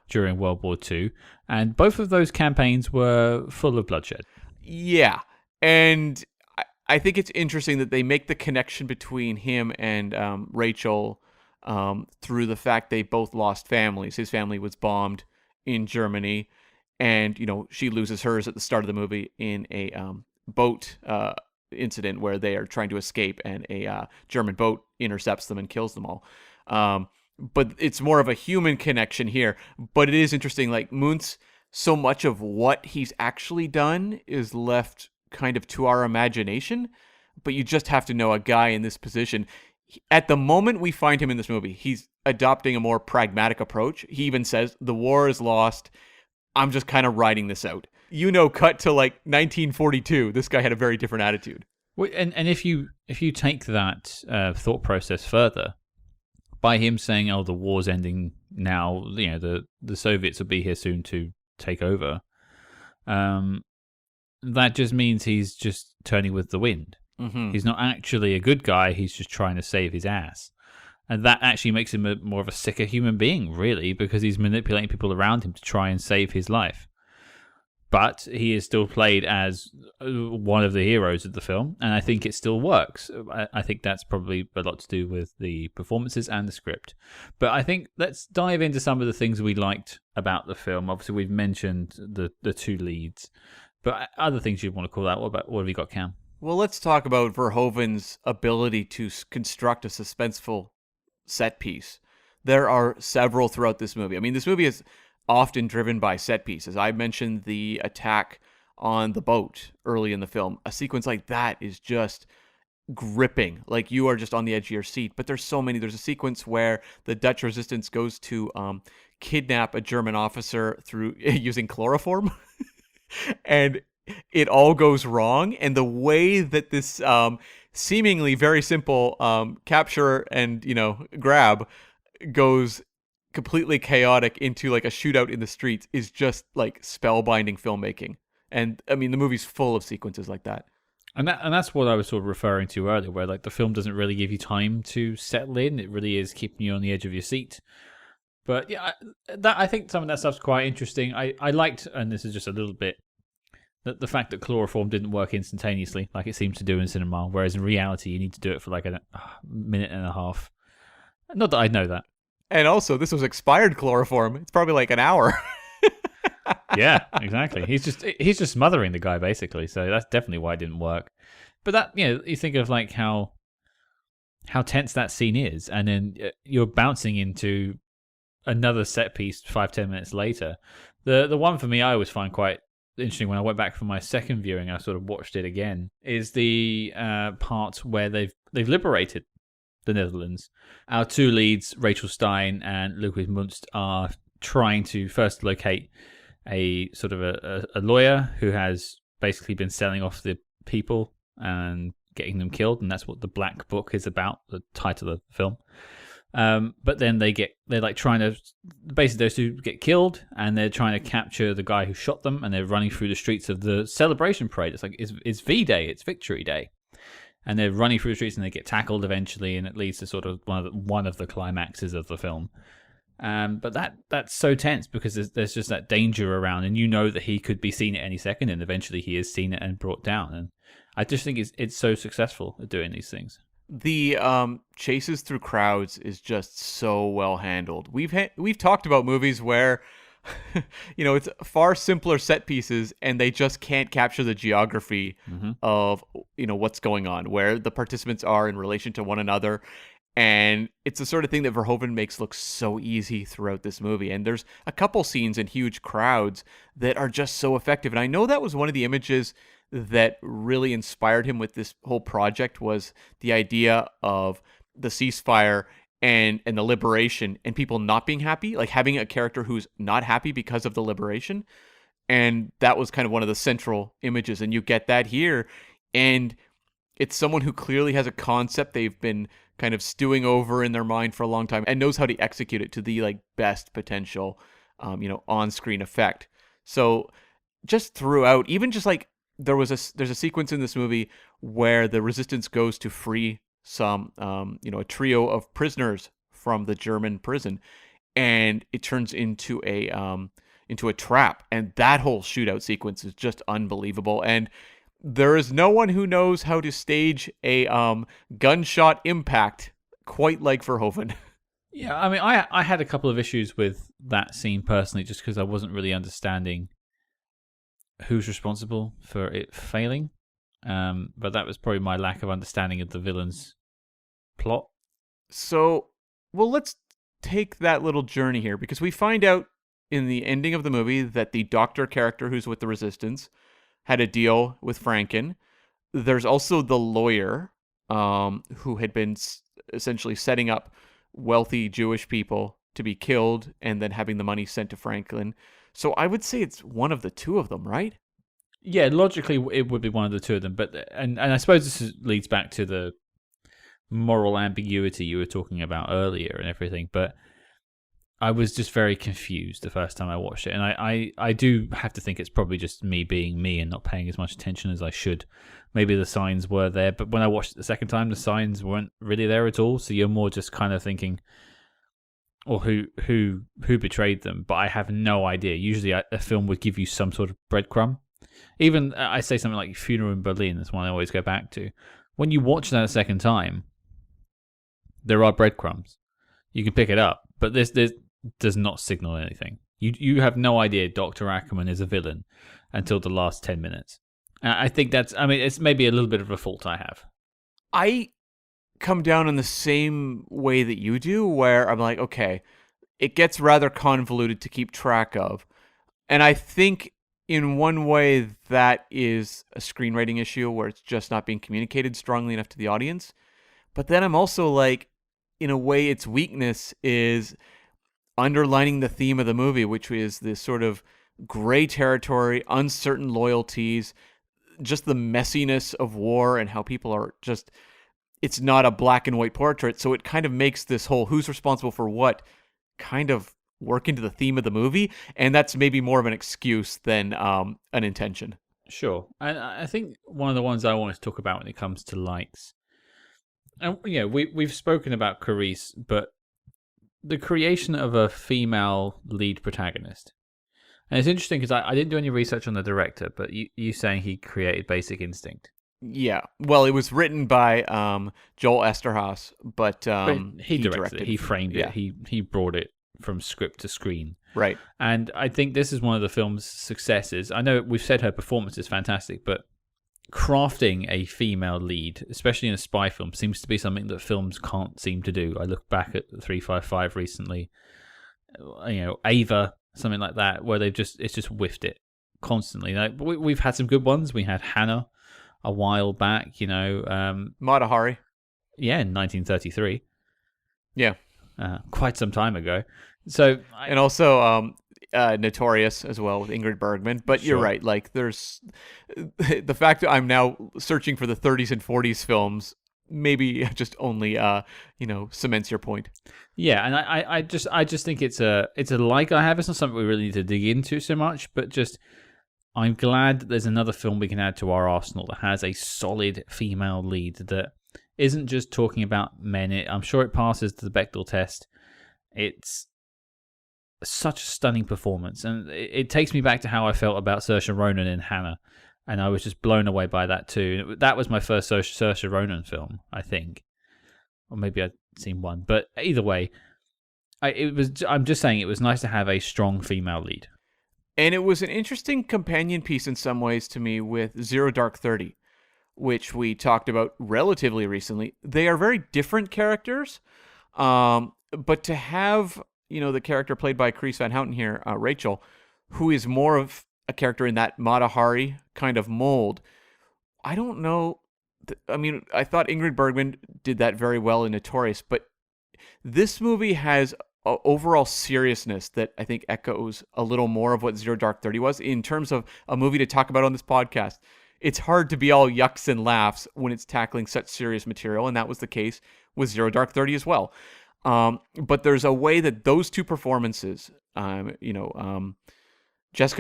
during World War II, and both of those campaigns were full of bloodshed. Yeah, and I think it's interesting that they make the connection between him and Rachel through the fact they both lost families. His family was bombed in Germany. And, she loses hers at the start of the movie in a boat incident where they are trying to escape, and a German boat intercepts them and kills them all. But it's more of a human connection here. But it is interesting, like, Munz, so much of what he's actually done is left kind of to our imagination. But you just have to know a guy in this position. At the moment we find him in this movie, he's adopting a more pragmatic approach. He even says, the war is lost. I'm just kind of riding this out. Cut to like 1942. This guy had a very different attitude. Well, and if you take that thought process further, by him saying, "Oh, the war's ending now," the Soviets will be here soon to take over. That just means he's just turning with the wind. Mm-hmm. He's not actually a good guy. He's just trying to save his ass. And that actually makes him more of a sicker human being, really, because he's manipulating people around him to try and save his life. But he is still played as one of the heroes of the film, and I think it still works. I think that's probably a lot to do with the performances and the script. But I think let's dive into some of the things we liked about the film. Obviously, we've mentioned the two leads, but other things you'd want to call out. What have you got, Cam? Well, let's talk about Verhoeven's ability to construct a suspenseful set piece. There are several throughout this movie. I mean, this movie is often driven by set pieces. I mentioned the attack on the boat early in the film. A sequence like that is just gripping. Like, you are just on the edge of your seat. But there's so many. There's a sequence where the Dutch resistance goes to kidnap a German officer through using chloroform. And it all goes wrong. And the way that this seemingly very simple capture and, grab goes completely chaotic into like a shootout in the streets is just like spellbinding filmmaking. And I mean, the movie's full of sequences like that. And that's what I was sort of referring to earlier, where like the film doesn't really give you time to settle in. It really is keeping you on the edge of your seat. But yeah, I think some of that stuff's quite interesting. I liked, and this is just a little bit, the fact that chloroform didn't work instantaneously like it seems to do in cinema, whereas in reality you need to do it for like a minute and a half. Not that I know that. And also, this was expired chloroform. It's probably like an hour. Yeah, exactly. He's just smothering the guy basically. So that's definitely why it didn't work. But that, you think of like how tense that scene is, and then you're bouncing into another set piece 5-10 minutes later. The one for me I always find quite interesting when I went back for my second viewing, I sort of watched it again, is the part where they've liberated the Netherlands. Our two leads, Rachel Stein and Ludwig Munst, are trying to first locate a sort of a lawyer who has basically been selling off the people and getting them killed, and that's what the Black Book is about, the title of the film. But then they're like trying to, basically those two get killed, and they're trying to capture the guy who shot them, and they're running through the streets of the celebration parade. It's like it's V-Day, it's Victory Day. And they're running through the streets and they get tackled eventually, and it leads to sort of one of the climaxes of the film. But that's so tense because there's just that danger around, and you know that he could be seen at any second, and eventually he is seen and brought down. And I just think it's so successful at doing these things. The chases through crowds is just so well handled. We've talked about movies where it's far simpler set pieces and they just can't capture the geography of what's going on, where the participants are in relation to one another. And it's the sort of thing that Verhoeven makes look so easy throughout this movie. And there's a couple scenes in huge crowds that are just so effective. And I know that was one of the images that really inspired him with this whole project, was the idea of the ceasefire and the liberation and people not being happy, like having a character who's not happy because of the liberation. And that was kind of one of the central images. And you get that here. And it's someone who clearly has a concept they've been kind of stewing over in their mind for a long time and knows how to execute it to the like best potential, on-screen effect. So just throughout, even just like there's a sequence in this movie where the resistance goes to free some, a trio of prisoners from the German prison, and it turns into a trap, and that whole shootout sequence is just unbelievable. And there is no one who knows how to stage a gunshot impact quite like Verhoeven. Yeah, I mean, I had a couple of issues with that scene personally, just because I wasn't really understanding who's responsible for it failing. But that was probably my lack of understanding of the villain's plot. So, well, let's take that little journey here, because we find out in the ending of the movie that the doctor character who's with the resistance had a deal with Franken. There's also the lawyer who had been essentially setting up wealthy Jewish people to be killed and then having the money sent to Franklin. So I would say it's one of the two of them, right? Yeah, logically it would be one of the two of them, but and I suppose leads back to the moral ambiguity you were talking about earlier and everything, but I was just very confused the first time I watched it, and I do have to think it's probably just me being me and not paying as much attention as I should. Maybe the signs were there, but when I watched it the second time, the signs weren't really there at all, so you're more just kind of thinking, or who betrayed them, but I have no idea. Usually a film would give you some sort of breadcrumb. Even I say something like Funeral in Berlin, that's one I always go back to. When you watch that a second time, there are breadcrumbs. You can pick it up, but this does not signal anything. You have no idea Dr. Ackerman is a villain until the last 10 minutes. I think it's maybe a little bit of a fault I have. I come down in the same way that you do, where I'm like, okay, it gets rather convoluted to keep track of. And I think in one way that is a screenwriting issue where it's just not being communicated strongly enough to the audience. But then I'm also like, in a way, its weakness is underlining the theme of the movie, which is this sort of gray territory, uncertain loyalties, just the messiness of war and how people are just, it's not a black and white portrait. So it kind of makes this whole who's responsible for what kind of work into the theme of the movie. And that's maybe more of an excuse than an intention. Sure. And I think one of the ones I want to talk about when it comes to likes, and we've spoken about Carice, but the creation of a female lead protagonist. And it's interesting because I didn't do any research on the director, but you saying he created Basic Instinct. Yeah. Well, it was written by Joel Esterhaus, but he directed it. He framed it. Yeah. He brought it from script to screen. Right. And I think this is one of the film's successes. I know we've said her performance is fantastic, but crafting a female lead, especially in a spy film, seems to be something that films can't seem to do. I look back at 355 recently, Ava, something like that, where it's just whiffed it constantly. We've had some good ones. We had Hannah a while back, Mata Hari. Yeah, in 1933. Yeah. Quite some time ago. So and also Notorious as well with Ingrid Bergman. But You're right. Like, there's the fact that I'm now searching for the 30s and 40s films maybe just only cements your point. Yeah, and I just think it's a like I have. It's not something we really need to dig into so much, but just I'm glad that there's another film we can add to our arsenal that has a solid female lead that isn't just talking about men. I'm sure it passes the Bechdel test. It's such a stunning performance, and it takes me back to how I felt about Saoirse Ronan in Hannah, and I was just blown away by that too. That was my first Saoirse Ronan film, I think, or maybe I'd seen one, but either way, I'm just saying it was nice to have a strong female lead. And it was an interesting companion piece in some ways to me with Zero Dark 30, which we talked about relatively recently. They are very different characters, but to have the character played by Carice Van Houten here, Rachel, who is more of a character in that Mata Hari kind of mold. I don't know. I thought Ingrid Bergman did that very well in Notorious, but this movie has an overall seriousness that I think echoes a little more of what Zero Dark 30 was in terms of a movie to talk about on this podcast. It's hard to be all yucks and laughs when it's tackling such serious material, and that was the case with Zero Dark 30 as well. But there's a way that those two performances, Jessica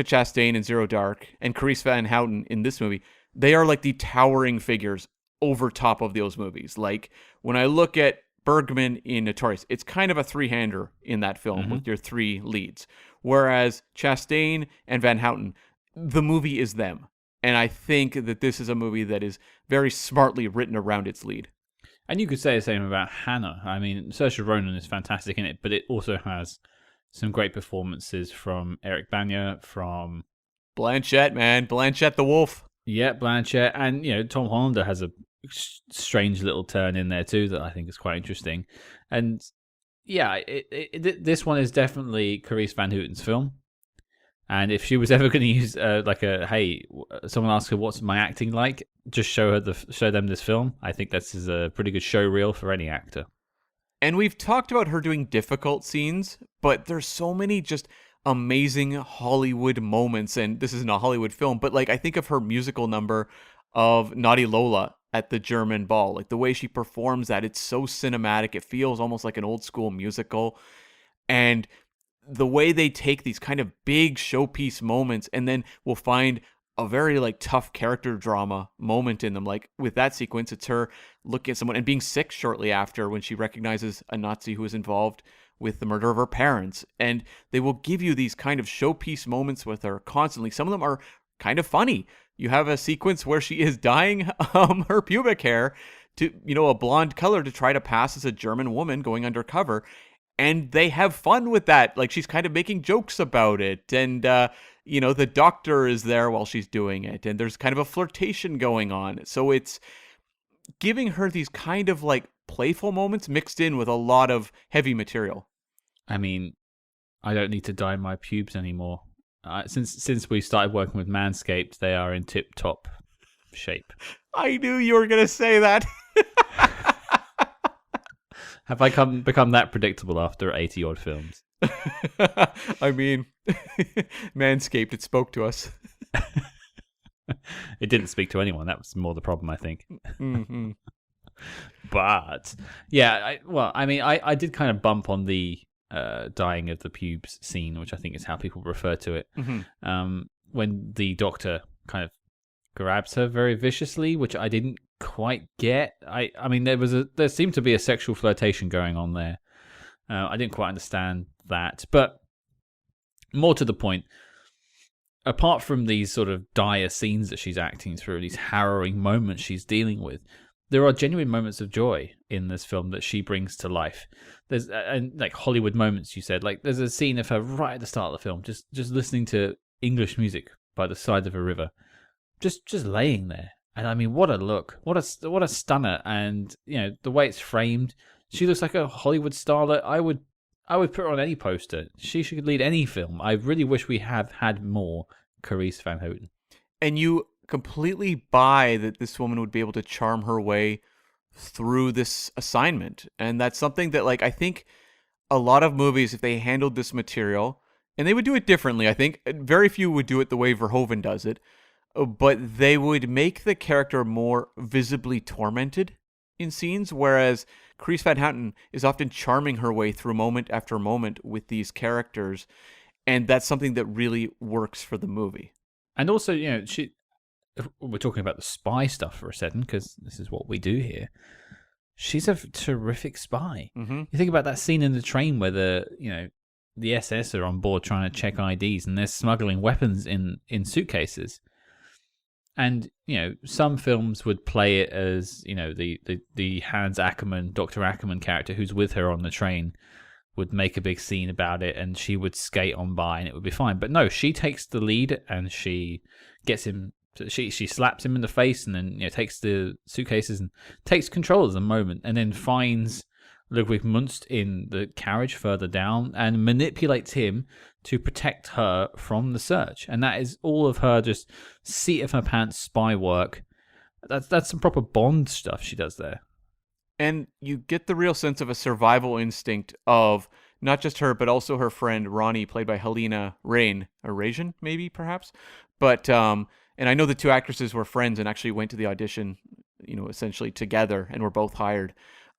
Chastain in Zero Dark and Carice Van Houten in this movie, they are like the towering figures over top of those movies. Like, when I look at Bergman in Notorious, it's kind of a three-hander in that film with your three leads. Whereas Chastain and Van Houten, the movie is them. And I think that this is a movie that is very smartly written around its lead. And you could say the same about Hannah. I mean, Saoirse Ronan is fantastic in it, but it also has some great performances from Eric Bana, from Blanchett, man. Blanchett the Wolf. Yeah, Blanchett. And, Tom Hollander has a strange little turn in there too that I think is quite interesting. And yeah, this one is definitely Carice Van Houten's film. And if she was ever going to use someone asks her what's my acting like, just show them this film. I think this is a pretty good show reel for any actor. And we've talked about her doing difficult scenes, but there's so many just amazing Hollywood moments. And this isn't a Hollywood film, but like I think of her musical number of Naughty Lola at the German ball. Like the way she performs that, it's so cinematic. It feels almost like an old school musical. And the way they take these kind of big showpiece moments and then we'll find a very like tough character drama moment in them. Like with that sequence, it's her looking at someone and being sick shortly after when she recognizes a Nazi who is involved with the murder of her parents. And they will give you these kind of showpiece moments with her constantly. Some of them are kind of funny. You have a sequence where she is dyeing her pubic hair to, a blonde color to try to pass as a German woman going undercover. And they have fun with that. Like she's kind of making jokes about it. And, the doctor is there while she's doing it. And there's kind of a flirtation going on. So it's giving her these kind of like playful moments mixed in with a lot of heavy material. I mean, I don't need to dye my pubes anymore. Since we started working with Manscaped, they are in tip-top shape. I knew you were going to say that. Have I become that predictable after 80-odd films? I mean, Manscaped, it spoke to us. It didn't speak to anyone. That was more the problem, I think. Mm-hmm. But, yeah, I did kind of bump on the dyeing of the pubes scene, which I think is how people refer to it. Mm-hmm. When the doctor kind of grabs her very viciously, which I didn't quite get. I mean, there seemed to be a sexual flirtation going on there. I didn't quite understand that, but more to the point, apart from these sort of dire scenes that she's acting through, these harrowing moments she's dealing with, there are genuine moments of joy in this film that she brings to life. There's and like Hollywood moments, you said. Like there's a scene of her right at the start of the film, just listening to English music by the side of a river, just laying there. And I mean, what a look! What a stunner! And the way it's framed, she looks like a Hollywood starlet. I would put her on any poster. She should lead any film. I really wish we have had more Carice Van Houten. And you completely buy that this woman would be able to charm her way through this assignment. And that's something that, like, I think a lot of movies, if they handled this material, and they would do it differently, I think very few would do it the way Verhoeven does it, but they would make the character more visibly tormented in scenes, whereas Carice Van Houten is often charming her way through moment after moment with these characters, and that's something that really works for the movie. And also, we're talking about the spy stuff for a second, because this is what we do here. She's a terrific spy. Mm-hmm. You think about that scene in the train where the SS are on board trying to check IDs, and they're smuggling weapons in suitcases. And some films would play it as the Hans Ackerman, Dr. Ackerman character who's with her on the train would make a big scene about it, and she would skate on by, and it would be fine. But no, she takes the lead, and she gets him. She slaps him in the face, and then takes the suitcases and takes control of the moment, and then finds Ludwig Munst in the carriage further down and manipulates him to protect her from the search. And that is all of her just seat of her pants spy work. That's some proper Bond stuff she does there. And you get the real sense of a survival instinct of not just her, but also her friend Ronnie, played by Halina Reijn, or Reijn, maybe, perhaps. But, and I know the two actresses were friends and actually went to the audition, essentially together, and were both hired.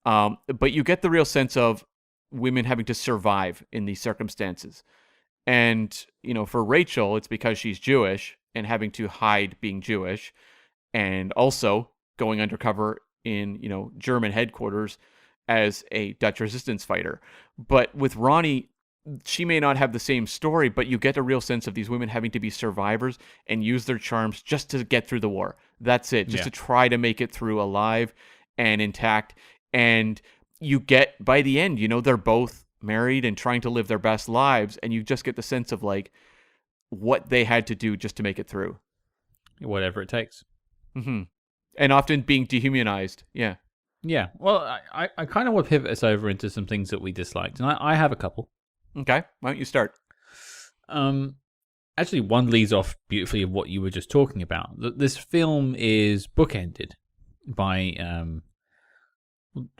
But you get the real sense of women having to survive in these circumstances. And, for Rachel, it's because she's Jewish and having to hide being Jewish, and also going undercover in, German headquarters as a Dutch resistance fighter. But with Ronnie, she may not have the same story, but you get a real sense of these women having to be survivors and use their charms just to get through the war. That's it, just to try to make it through alive and intact. And you get, by the end, they're both married and trying to live their best lives, and you just get the sense of like what they had to do just to make it through. Whatever it takes. Mm-hmm. And often being dehumanized. Yeah. Yeah. Well, I kind of want to pivot us over into some things that we disliked, and I have a couple. Okay. Why don't you start? Actually, one leads off beautifully of what you were just talking about. This film is bookended by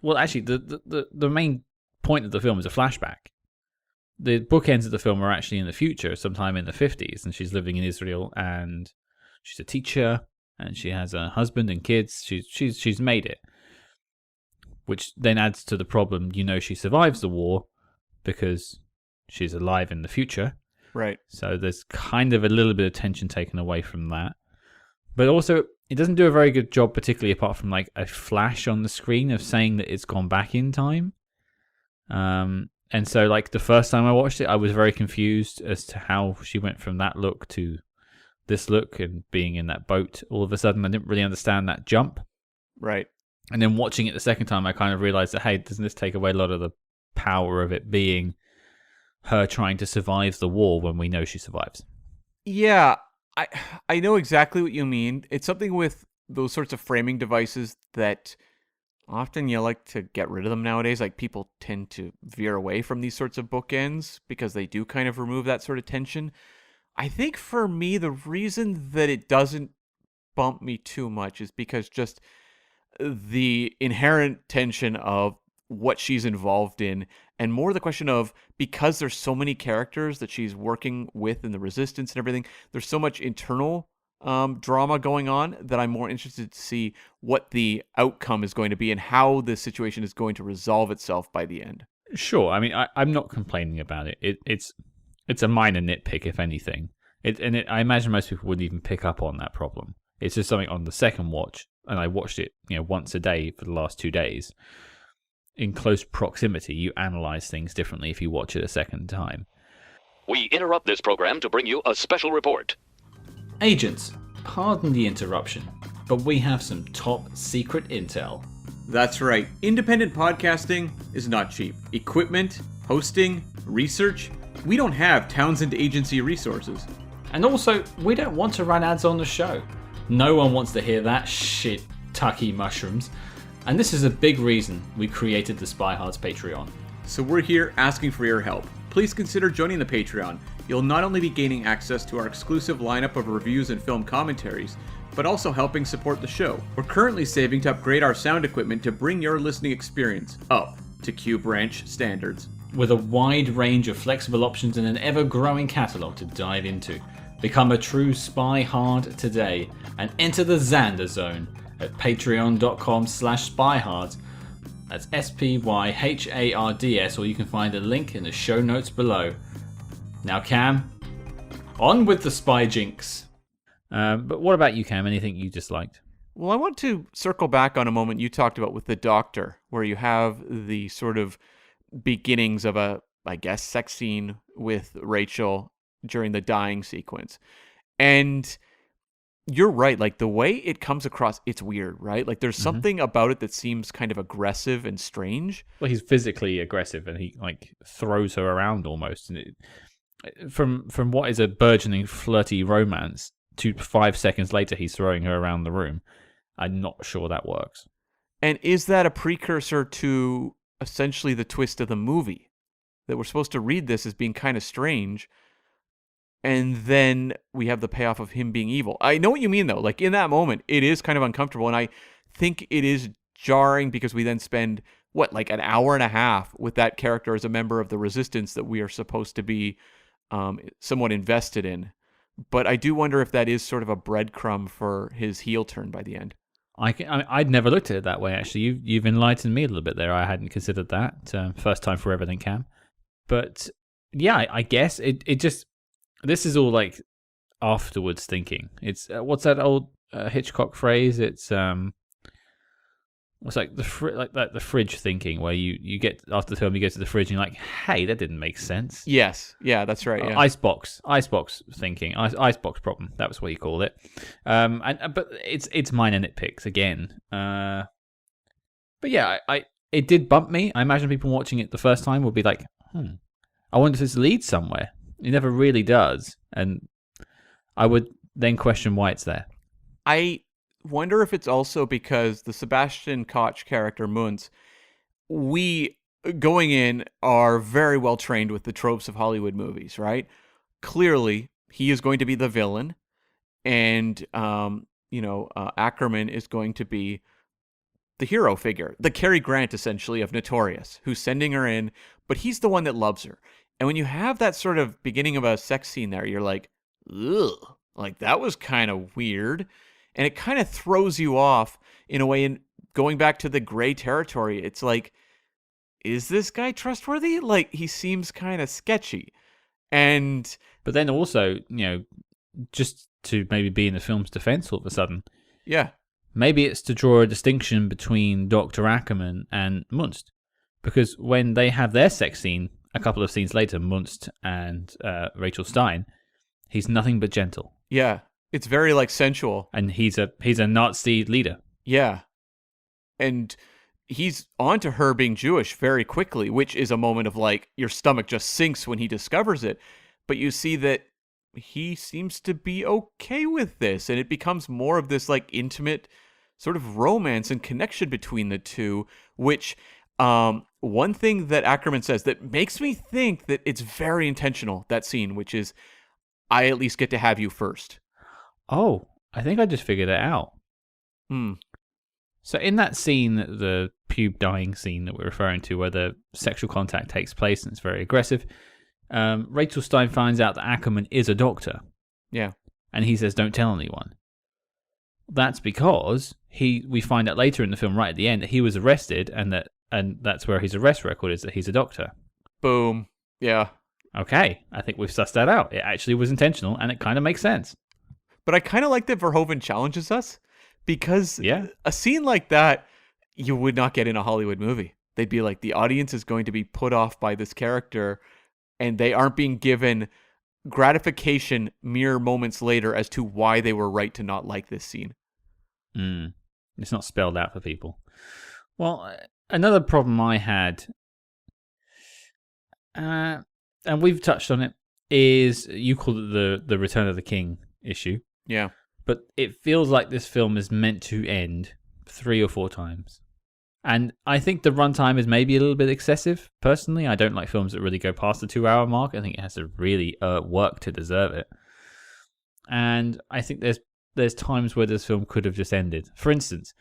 well, actually, the main point of the film is a flashback. the bookends of the film are actually in the future, sometime in the 50s, and she's living in Israel, and she's a teacher, and she has a husband and kids. She's made it, which then adds to the problem. She survives the war because she's alive in the future. Right. So there's kind of a little bit of tension taken away from that. But also, it doesn't do a very good job, particularly apart from like a flash on the screen of saying that it's gone back in time. And so like the first time I watched it, I was very confused as to how she went from that look to this look and being in that boat. All of a sudden, I didn't really understand that jump. Right. And then watching it the second time, I kind of realized that, hey, doesn't this take away a lot of the power of it being her trying to survive the war when we know she survives? Yeah, I know exactly what you mean. It's something with those sorts of framing devices that often you like to get rid of them nowadays. Like, people tend to veer away from these sorts of bookends because they do kind of remove that sort of tension. I think for me, the reason that it doesn't bump me too much is because just the inherent tension of what she's involved in, and more the question of, because there's so many characters that she's working with in the resistance and everything, there's so much internal drama going on that I'm more interested to see what the outcome is going to be and how the situation is going to resolve itself by the end. Sure. I mean, I'm not complaining about it. It's a minor nitpick, if anything. I imagine most people wouldn't even pick up on that problem. It's just something on the second watch, and I watched it, once a day for the last 2 days. In close proximity, you analyze things differently if you watch it a second time. We interrupt this program to bring you a special report. Agents, pardon the interruption, but we have some top secret intel. That's right. Independent podcasting is not cheap. Equipment, hosting, research. We don't have Townsend Agency resources. And also, we don't want to run ads on the show. No one wants to hear that shit, Tucky mushrooms. And this is a big reason we created the Spy Hards Patreon. So we're here asking for your help. Please consider joining the Patreon. You'll not only be gaining access to our exclusive lineup of reviews and film commentaries, but also helping support the show. We're currently saving to upgrade our sound equipment to bring your listening experience up to Q Branch standards. With a wide range of flexible options and an ever-growing catalogue to dive into. Become a true Spy Hard today and enter the Xander Zone at patreon.com/spyhards. That's SPYHARDS, or you can find a link in the show notes below. Now, Cam, on with the spy jinx. But what about you, Cam? Anything you disliked? Well, I want to circle back on a moment you talked about with the doctor, where you have the sort of beginnings of a, I guess, sex scene with Rachel during the dying sequence. And you're right, like the way it comes across, it's weird, right? Like there's something about it that seems kind of aggressive and strange. Well, he's physically aggressive and he like throws her around almost. And from what is a burgeoning flirty romance to 5 seconds later he's throwing her around the room. I'm not sure that works. And is that a precursor to essentially the twist of the movie? That we're supposed to read this as being kind of strange, and then we have the payoff of him being evil. I know what you mean, though. Like, in that moment, it is kind of uncomfortable, and I think it is jarring because we then spend, like an hour and a half with that character as a member of the Resistance that we are supposed to be somewhat invested in. But I do wonder if that is sort of a breadcrumb for his heel turn by the end. I'd never looked at it that way, actually. You've enlightened me a little bit there. I hadn't considered that. First time for everything, Cam. But, yeah, I guess it just... This is all like afterwards thinking. It's what's that old Hitchcock phrase? It's what's like the fridge thinking, where you get after the film, you go to the fridge and you're like, hey, that didn't make sense. Yes, yeah, that's right. Yeah. Icebox thinking, icebox problem. That was what you called it. But it's minor nitpicks again. But yeah, it did bump me. I imagine people watching it the first time will be like, I wonder if this leads somewhere. It never really does, and I would then question why it's there. I wonder if it's also because the Sebastian Koch character, Muntz, we, going in, are very well trained with the tropes of Hollywood movies, right? Clearly, he is going to be the villain, and, Ackerman is going to be the hero figure, the Cary Grant, essentially, of Notorious, who's sending her in, but he's the one that loves her. And when you have that sort of beginning of a sex scene there, you're like, ugh, like that was kind of weird. And it kind of throws you off in a way. And going back to the gray territory, it's like, is this guy trustworthy? Like, he seems kind of sketchy. But then also, just to maybe be in the film's defense all of a sudden. Yeah. Maybe it's to draw a distinction between Dr. Ackerman and Munst. Because when they have their sex scene, a couple of scenes later, Munst and Rachel Stein, he's nothing but gentle. Yeah. It's very, like, sensual. And he's a Nazi leader. Yeah. And he's onto her being Jewish very quickly, which is a moment of, like, your stomach just sinks when he discovers it. But you see that he seems to be okay with this, and it becomes more of this, like, intimate sort of romance and connection between the two, which one thing that Ackerman says that makes me think that it's very intentional, that scene, which is, I at least get to have you first. Oh, I think I just figured it out. So in that scene, the pube dying scene that we're referring to, where the sexual contact takes place and it's very aggressive, Rachel Stein finds out that Ackerman is a doctor. Yeah. And he says, don't tell anyone. That's because we find out later in the film, right at the end, that he was arrested, and that's where his arrest record is, that he's a doctor. Boom. Yeah. Okay, I think we've sussed that out. It actually was intentional, and it kind of makes sense. But I kind of like that Verhoeven challenges us, because a scene like that, you would not get in a Hollywood movie. They'd be like, the audience is going to be put off by this character, and they aren't being given gratification mere moments later as to why they were right to not like this scene. It's not spelled out for people. Well, another problem I had, and we've touched on it, is you called it the Return of the King issue. Yeah. But it feels like this film is meant to end 3 or 4 times. And I think the runtime is maybe a little bit excessive. Personally, I don't like films that really go past the 2-hour mark. I think it has to really work to deserve it. And I think there's times where this film could have just ended. For instance,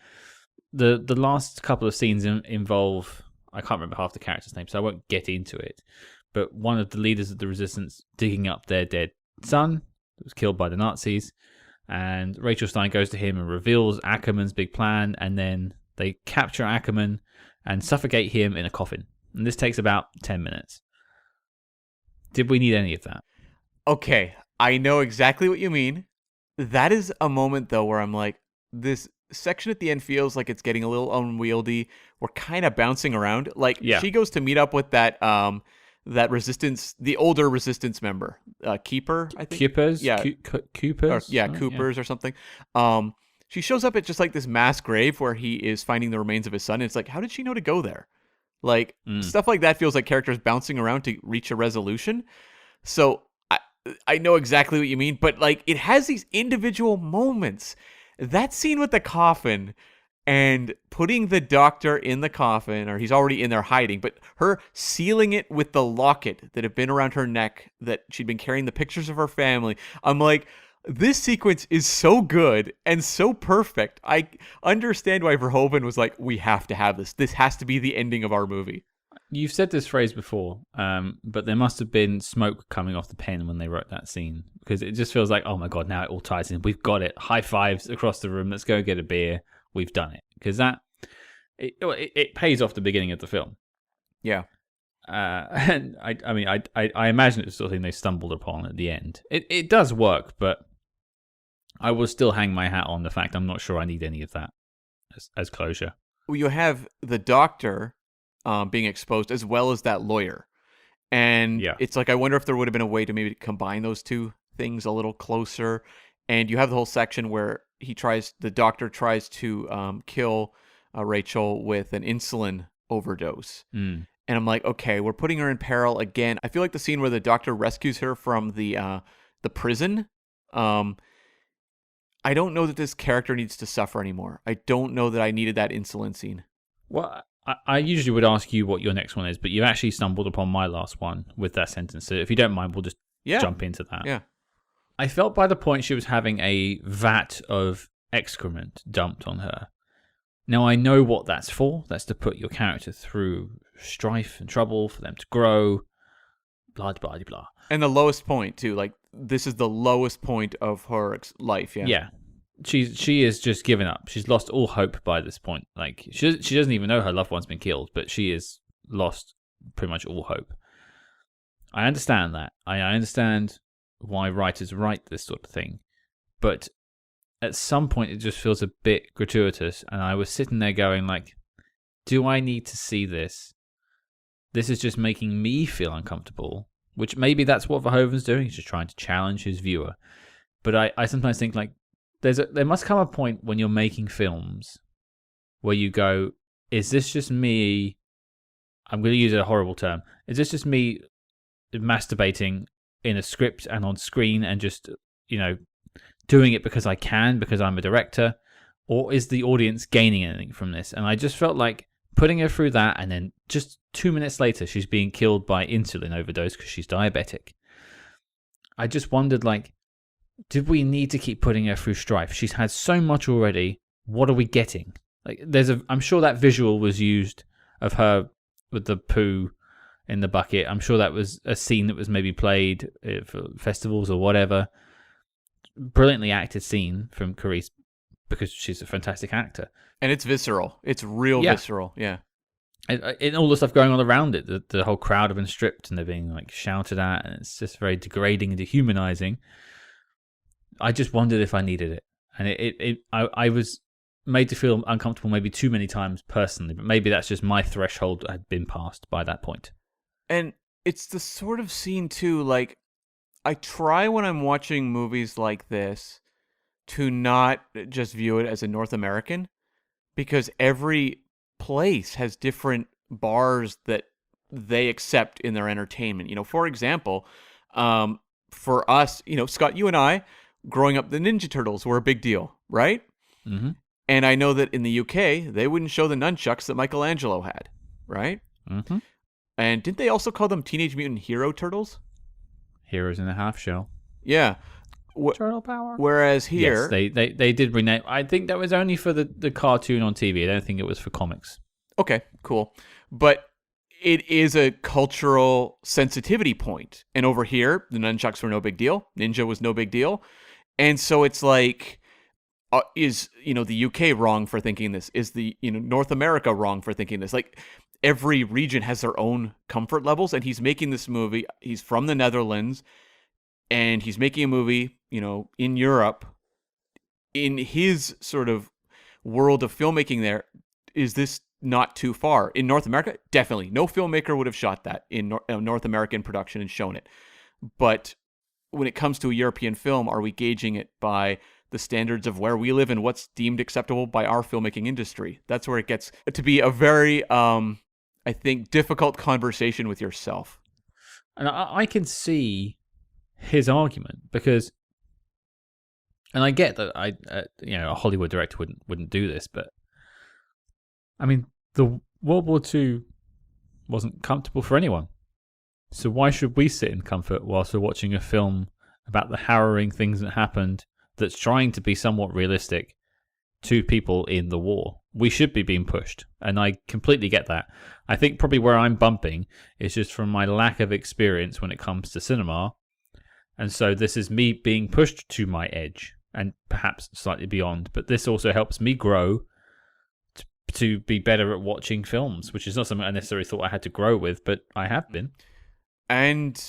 the last couple of scenes involve, I can't remember half the characters' names, so I won't get into it. But one of the leaders of the resistance digging up their dead son who was killed by the Nazis. And Rachel Stein goes to him and reveals Ackerman's big plan, and then they capture Ackerman and suffocate him in a coffin. And this takes about 10 minutes. Did we need any of that? Okay, I know exactly what you mean. That is a moment, though, where I'm like, this section at the end feels like it's getting a little unwieldy. We're kind of bouncing around. Like, she goes to meet up with that resistance, the older resistance member, Keeper, I think. Coopers? Yeah. Coopers? Coopers or something. She shows up at just like this mass grave where he is finding the remains of his son. And it's like, how did she know to go there? Like, stuff like that feels like characters bouncing around to reach a resolution. So I know exactly what you mean, but like, it has these individual moments. That scene with the coffin and putting the doctor in the coffin, or he's already in there hiding, but her sealing it with the locket that had been around her neck, that she'd been carrying the pictures of her family. I'm like, this sequence is so good and so perfect. I understand why Verhoeven was like, we have to have this. This has to be the ending of our movie. You've said this phrase before, but there must have been smoke coming off the pen when they wrote that scene, because it just feels like, oh my God, now it all ties in. We've got it. High fives across the room. Let's go get a beer. We've done it. Because it pays off the beginning of the film. Yeah. And I imagine it's the sort of thing they stumbled upon at the end. It does work, but I will still hang my hat on the fact I'm not sure I need any of that as closure. Well, you have the doctor being exposed as well as that lawyer. And it's like, I wonder if there would have been a way to maybe combine those two things a little closer. And you have the whole section where the doctor tries to kill Rachel with an insulin overdose. And I'm like, okay, we're putting her in peril again. I feel like the scene where the doctor rescues her from the prison. I don't know that this character needs to suffer anymore. I don't know that I needed that insulin scene. Well, I usually would ask you what your next one is, but you actually stumbled upon my last one with that sentence. So if you don't mind, we'll just jump into that. Yeah. I felt by the point she was having a vat of excrement dumped on her. Now, I know what that's for. That's to put your character through strife and trouble, for them to grow. blah, blah, blah, blah. And the lowest point, too. Like, this is the lowest point of her life, yeah. Yeah. She is just given up. She's lost all hope by this point. Like, she doesn't even know her loved one's been killed, but she is lost pretty much all hope. I understand that. I understand why writers write this sort of thing. But at some point, it just feels a bit gratuitous. And I was sitting there going, like, do I need to see this? This is just making me feel uncomfortable. Which maybe that's what Verhoeven's doing. He's just trying to challenge his viewer. But I sometimes think, like, there must come a point when you're making films where you go, is this just me? I'm going to use a horrible term. Is this just me masturbating in a script and on screen and just, doing it because I can, because I'm a director? Or is the audience gaining anything from this? And I just felt like putting her through that, and then just 2 minutes later, she's being killed by insulin overdose because she's diabetic. I just wondered, like, did we need to keep putting her through strife? She's had so much already. What are we getting? Like, I'm sure that visual was used of her with the poo in the bucket. I'm sure that was a scene that was maybe played for festivals or whatever. Brilliantly acted scene from Carice because she's a fantastic actor. And it's visceral. It's real visceral, yeah. And all the stuff going on around it, the whole crowd have been stripped and they're being like shouted at, and it's just very degrading and dehumanizing. I just wondered if I needed it, and I was made to feel uncomfortable maybe too many times personally, but maybe that's just my threshold had been passed by that point. And it's the sort of scene too, like, I try when I'm watching movies like this to not just view it as a North American, because every place has different bars that they accept in their entertainment. For example, for us, Scott, you and I, growing up, the Ninja Turtles were a big deal, right? Mm-hmm. And I know that in the UK, they wouldn't show the nunchucks that Michelangelo had, right? Mm-hmm. And didn't they also call them Teenage Mutant Hero Turtles? Heroes in a Half Shell. Yeah. Turtle power. Whereas here... Yes, they did rename... I think that was only for the cartoon on TV. I don't think it was for comics. Okay, cool. But it is a cultural sensitivity point. And over here, the nunchucks were no big deal. Ninja was no big deal. And so it's like, is, the UK wrong for thinking this? Is the, North America wrong for thinking this? Like, every region has their own comfort levels, and he's making this movie. He's from the Netherlands, and he's making a movie, in Europe. In his sort of world of filmmaking there, is this not too far? In North America, definitely. No filmmaker would have shot that in North American production and shown it. But when it comes to a European film, are we gauging it by the standards of where we live and what's deemed acceptable by our filmmaking industry? That's where it gets to be a very, I think, difficult conversation with yourself. And I can see his argument because, and I get that a Hollywood director wouldn't do this, but I mean, the World War II wasn't comfortable for anyone. So why should we sit in comfort whilst we're watching a film about the harrowing things that happened that's trying to be somewhat realistic to people in the war? We should be being pushed, and I completely get that. I think probably where I'm bumping is just from my lack of experience when it comes to cinema, and so this is me being pushed to my edge, and perhaps slightly beyond, but this also helps me grow to be better at watching films, which is not something I necessarily thought I had to grow with, but I have been. And,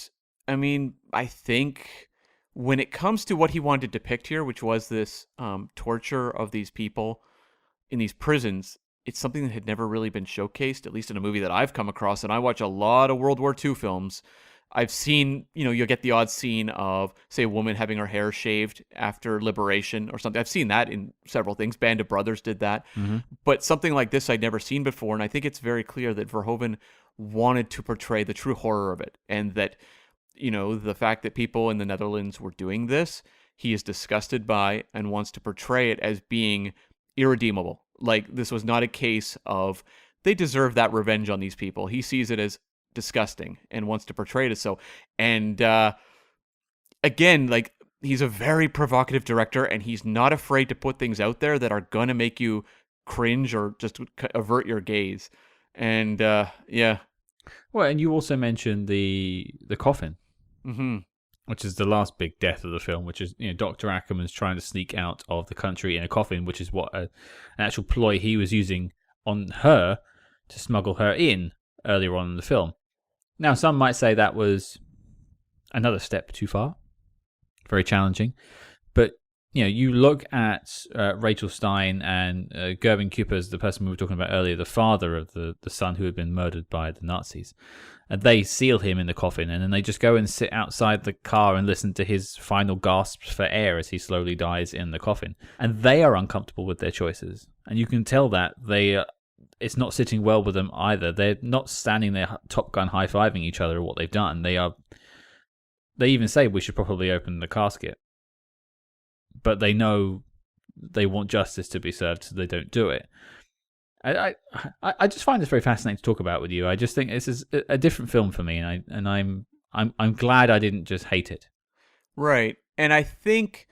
I mean, I think when it comes to what he wanted to depict here, which was this torture of these people in these prisons, it's something that had never really been showcased, at least in a movie that I've come across, and I watch a lot of World War II films. I've seen, you'll get the odd scene of, say, a woman having her hair shaved after liberation or something. I've seen that in several things. Band of Brothers did that. Mm-hmm. But something like this I'd never seen before, and I think it's very clear that Verhoeven wanted to portray the true horror of it, and that, the fact that people in the Netherlands were doing this, he is disgusted by and wants to portray it as being irredeemable. Like, this was not a case of they deserve that revenge on these people. He sees it as disgusting and wants to portray it as so. And again, like, he's a very provocative director, and he's not afraid to put things out there that are gonna make you cringe or just avert your gaze. And yeah. Well, and you also mentioned the coffin, Mm-hmm. which is the last big death of the film, which is, Dr. Ackerman's trying to sneak out of the country in a coffin, which is what an actual ploy he was using on her to smuggle her in earlier on in the film. Now, some might say that was another step too far, very challenging, but you look at Rachel Stein and Gerwin Kuipers, the person we were talking about earlier, the father of the son who had been murdered by the Nazis, and they seal him in the coffin, and then they just go and sit outside the car and listen to his final gasps for air as he slowly dies in the coffin. And they are uncomfortable with their choices, and you can tell that it's not sitting well with them either. They're not standing there Top Gun high-fiving each other at what they've done. They even say we should probably open the casket, but they know they want justice to be served, so they don't do it. I just find this very fascinating to talk about with you. I just think this is a different film for me, and I'm glad I didn't just hate it. Right. And I think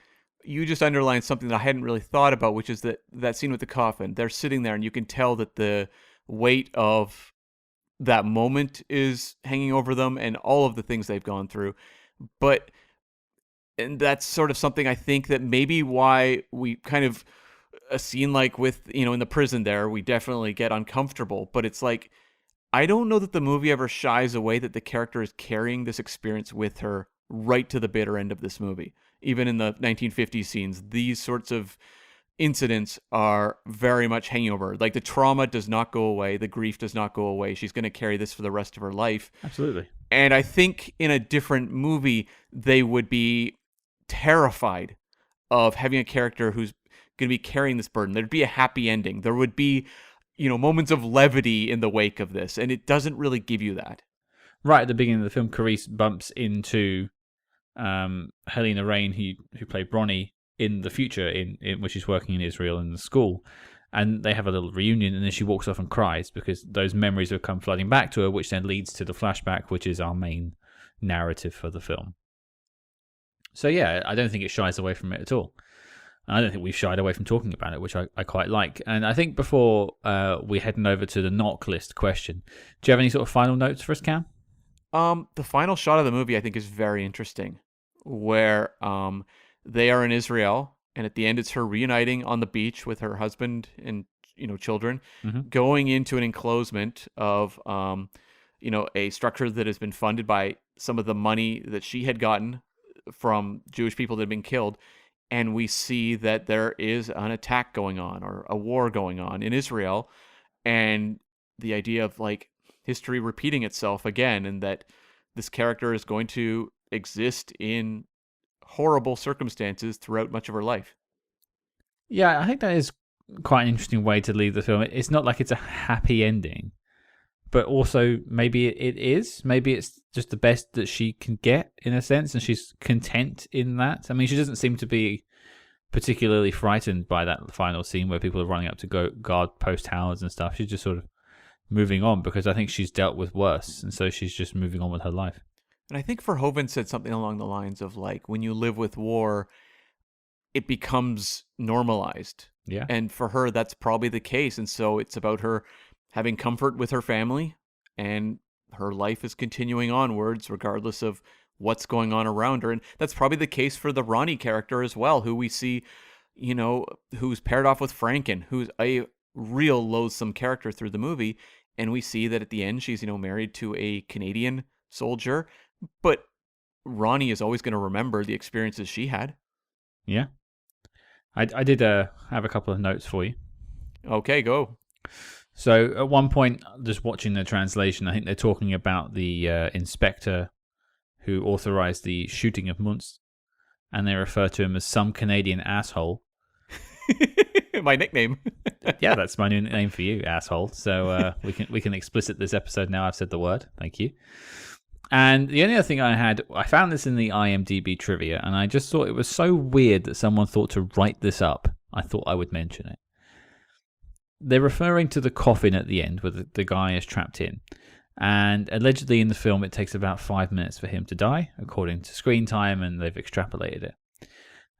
you just underlined something that I hadn't really thought about, which is that scene with the coffin. They're sitting there, and you can tell that the weight of that moment is hanging over them and all of the things they've gone through. And that's sort of something I think that maybe why we kind of, a scene like with, in the prison there, we definitely get uncomfortable. But it's like, I don't know that the movie ever shies away that the character is carrying this experience with her right to the bitter end of this movie. Even in the 1950s scenes, these sorts of incidents are very much hanging over her. Like, the trauma does not go away. The grief does not go away. She's going to carry this for the rest of her life. Absolutely. And I think in a different movie, they would be terrified of having a character who's going to be carrying this burden. There'd be a happy ending. There would be, moments of levity in the wake of this, and it doesn't really give you that. Right at the beginning of the film, Carice bumps into Halina Reijn, who played Bronnie in the future, in which she's working in Israel in the school, and they have a little reunion, and then she walks off and cries because those memories have come flooding back to her, which then leads to the flashback, which is our main narrative for the film. So yeah, I don't think it shies away from it at all. I don't think we've shied away from talking about it, which I quite like. And I think before we heading over to the knock list question, do you have any sort of final notes for us, Cam? The final shot of the movie I think is very interesting, where they are in Israel, and at the end it's her reuniting on the beach with her husband and children, going into an enclosement of a structure that has been funded by some of the money that she had gotten from Jewish people that had been killed. And we see that there is an attack going on, or a war going on in Israel, and the idea of like history repeating itself again, and that this character is going to exist in horrible circumstances throughout much of her life. Yeah, I think that is quite an interesting way to leave the film. It's not like it's a happy ending, but also maybe it is. Maybe it's just the best that she can get, in a sense, and she's content in that. I mean, she doesn't seem to be particularly frightened by that final scene where people are running up to go guard post towers and stuff. She's just sort of moving on because I think she's dealt with worse, and so she's just moving on with her life. And I think Verhoeven said something along the lines of like, when you live with war, it becomes normalized. Yeah. And for her, that's probably the case. And so it's about her having comfort with her family, and her life is continuing onwards regardless of what's going on around her. And that's probably the case for the Ronnie character as well, who we see, who's paired off with Franken, who's a real loathsome character through the movie. And we see that at the end, she's, married to a Canadian soldier, but Ronnie is always going to remember the experiences she had. Yeah. I did have a couple of notes for you. Okay, go. So at one point, just watching the translation, I think they're talking about the inspector who authorized the shooting of Muntz, and they refer to him as some Canadian asshole. My nickname. Yeah, that's my new name for you, asshole. So we can explicit this episode now. I've said the word. Thank you. And the only other thing I found this in the IMDb trivia, and I just thought it was so weird that someone thought to write this up. I thought I would mention it. They're referring to the coffin at the end where the guy is trapped in. And allegedly in the film, it takes about 5 minutes for him to die, according to screen time, and they've extrapolated it.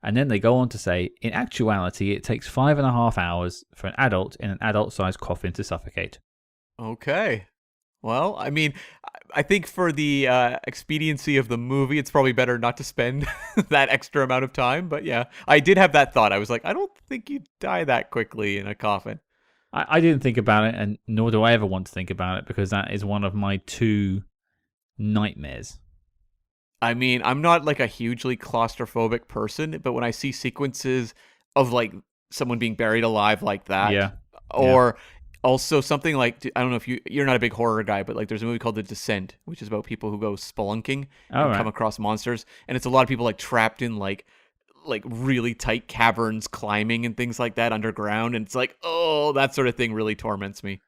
And then they go on to say, in actuality, it takes 5.5 hours for an adult in an adult-sized coffin to suffocate. Okay. Well, I mean, I think for the expediency of the movie, it's probably better not to spend that extra amount of time. But yeah, I did have that thought. I was like, I don't think you die that quickly in a coffin. I didn't think about it, and nor do I ever want to think about it, because that is one of my 2 nightmares. I mean, I'm not like a hugely claustrophobic person, but when I see sequences of like someone being buried alive like that, Yeah. or also something like, I don't know if you're not a big horror guy, but like there's a movie called The Descent, which is about people who go spelunking and come across monsters, and it's a lot of people like trapped in like really tight caverns, climbing and things like that underground, and it's like, oh, that sort of thing really torments me.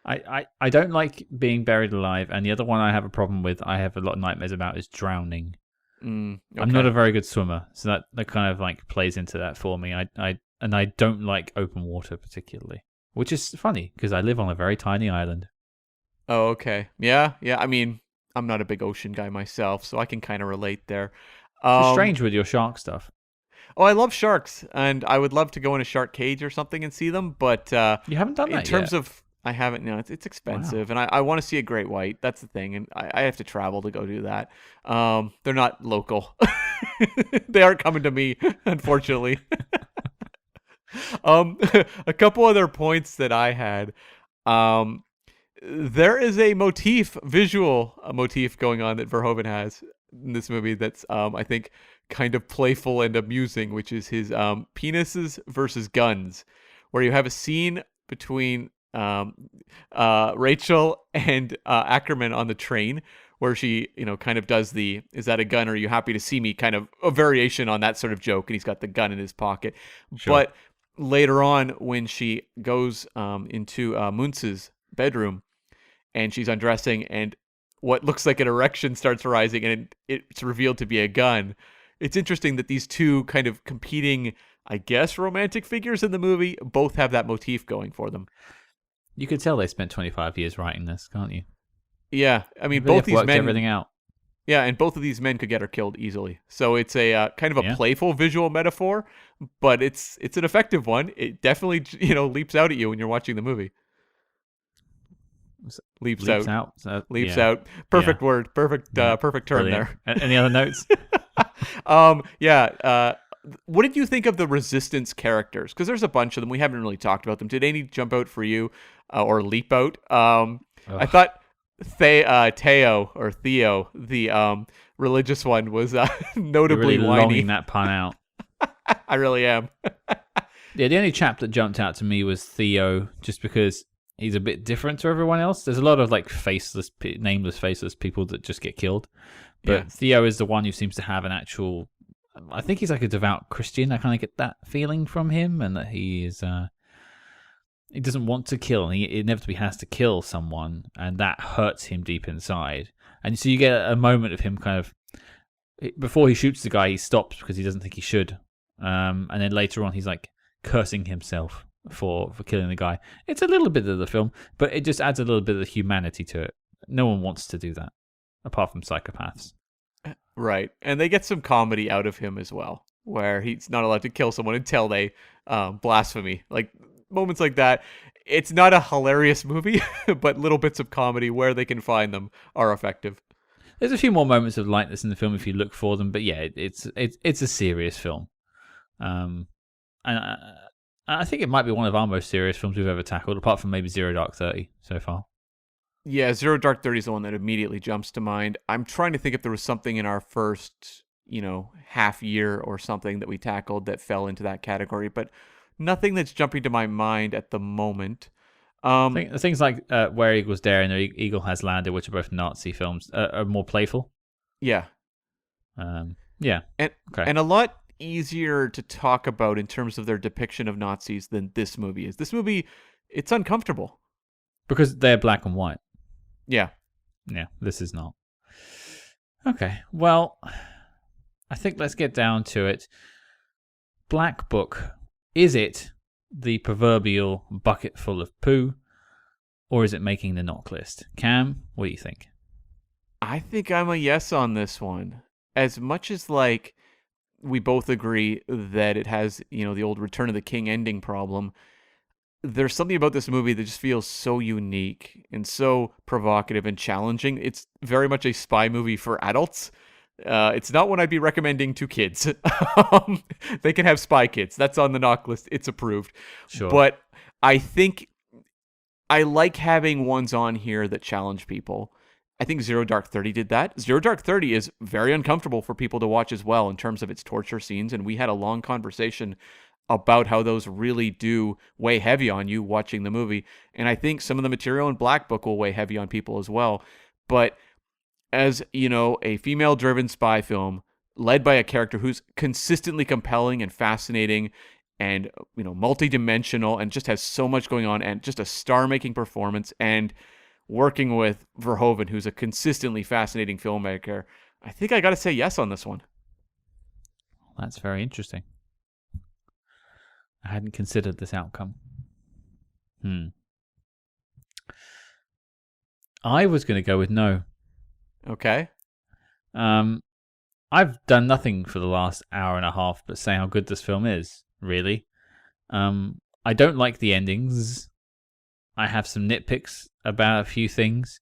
I don't like being buried alive, and the other one I have a problem with, I have a lot of nightmares about, is drowning. Okay. I'm not a very good swimmer, so that kind of like plays into that for me. I don't like open water particularly, which is funny because I live on a very tiny island. Oh, okay. Yeah. I mean, I'm not a big ocean guy myself, so I can kind of relate there. It's strange with your shark stuff. Oh, I love sharks, and I would love to go in a shark cage or something and see them, but You haven't done that in terms yet. of, I haven't. No, it's expensive, and I want to see a great white. That's the thing, and I have to travel to go do that. They're not local. They aren't coming to me, unfortunately. A couple other points that I had. There is a visual motif going on that Verhoeven has in this movie that's, I think, kind of playful and amusing, which is his penises versus guns, where you have a scene between Rachel and Ackerman on the train, where she, kind of does the, is that a gun? Or are you happy to see me? Kind of a variation on that sort of joke. And he's got the gun in his pocket. Sure. But later on, when she goes into Munz's bedroom and she's undressing, and what looks like an erection starts rising, and it's revealed to be a gun. It's interesting that these two kind of competing, I guess, romantic figures in the movie both have that motif going for them. You could tell they spent 25 years writing this, can't you? Yeah, I mean, They both have these worked men. everything out. Yeah, and both of these men could get her killed easily. So it's a kind of a playful visual metaphor, but it's an effective one. It definitely leaps out at you when you're watching the movie. Leaps out. Leaps out. Perfect word. Perfect perfect term. Brilliant. There. Any other notes? What did you think of the Resistance characters? Because there's a bunch of them. We haven't really talked about them. Did any jump out for you or leap out? I thought Theo, the religious one, was notably You're really whiny. longing that pun out. I really am. Yeah, the only chap that jumped out to me was Theo, just because he's a bit different to everyone else. There's a lot of like nameless, faceless people that just get killed. But Theo is the one who seems to have an actual, I think he's like a devout Christian. I kind of get that feeling from him, and that he is, he doesn't want to kill. He inevitably has to kill someone, and that hurts him deep inside. And so you get a moment of him kind of, before he shoots the guy, he stops because he doesn't think he should. And then later on, he's like cursing himself for killing the guy. It's a little bit of the film, but it just adds a little bit of humanity to it. No one wants to do that, apart from psychopaths. Right. And they get some comedy out of him as well, where he's not allowed to kill someone until they blasphemy. Like moments like that. It's not a hilarious movie, but little bits of comedy where they can find them are effective. There's a few more moments of lightness in the film if you look for them, but yeah, it's a serious film. And I think it might be one of our most serious films we've ever tackled, apart from maybe Zero Dark 30 so far. Yeah, Zero Dark 30 is the one that immediately jumps to mind. I'm trying to think if there was something in our first, half year or something that we tackled that fell into that category, but nothing that's jumping to my mind at the moment. Things like Where Eagles Dare and Eagle Has Landed, which are both Nazi films, are more playful. Yeah. Yeah. And a lot easier to talk about in terms of their depiction of Nazis than this movie is. This movie, it's uncomfortable. Because they're black and white. Yeah. Yeah, this is not. Okay, well, I think let's get down to it. Black Book, is it the proverbial bucket full of poo, or is it making the knock list? Cam, what do you think? I think I'm a yes on this one. As much as we both agree that it has, the old Return of the King ending problem, there's something about this movie that just feels so unique and so provocative and challenging. It's very much a spy movie for adults. It's not one I'd be recommending to kids. They can have Spy Kids. That's on the knock list. It's approved. Sure. But I think I like having ones on here that challenge people. I think Zero Dark 30 did that. Zero Dark 30 is very uncomfortable for people to watch as well in terms of its torture scenes. And we had a long conversation about how those really do weigh heavy on you watching the movie. And I think some of the material in Black Book will weigh heavy on people as well. But as, you know, a female-driven spy film led by a character who's consistently compelling and fascinating and, you know, multidimensional and just has so much going on and just a star-making performance, and working with Verhoeven, who's a consistently fascinating filmmaker, I think I got to say yes on this one. That's very interesting. I hadn't considered this outcome. I was going to go with no. Okay. I've done nothing for the last hour and a half but say how good this film is, really. I don't like the endings. I have some nitpicks about a few things.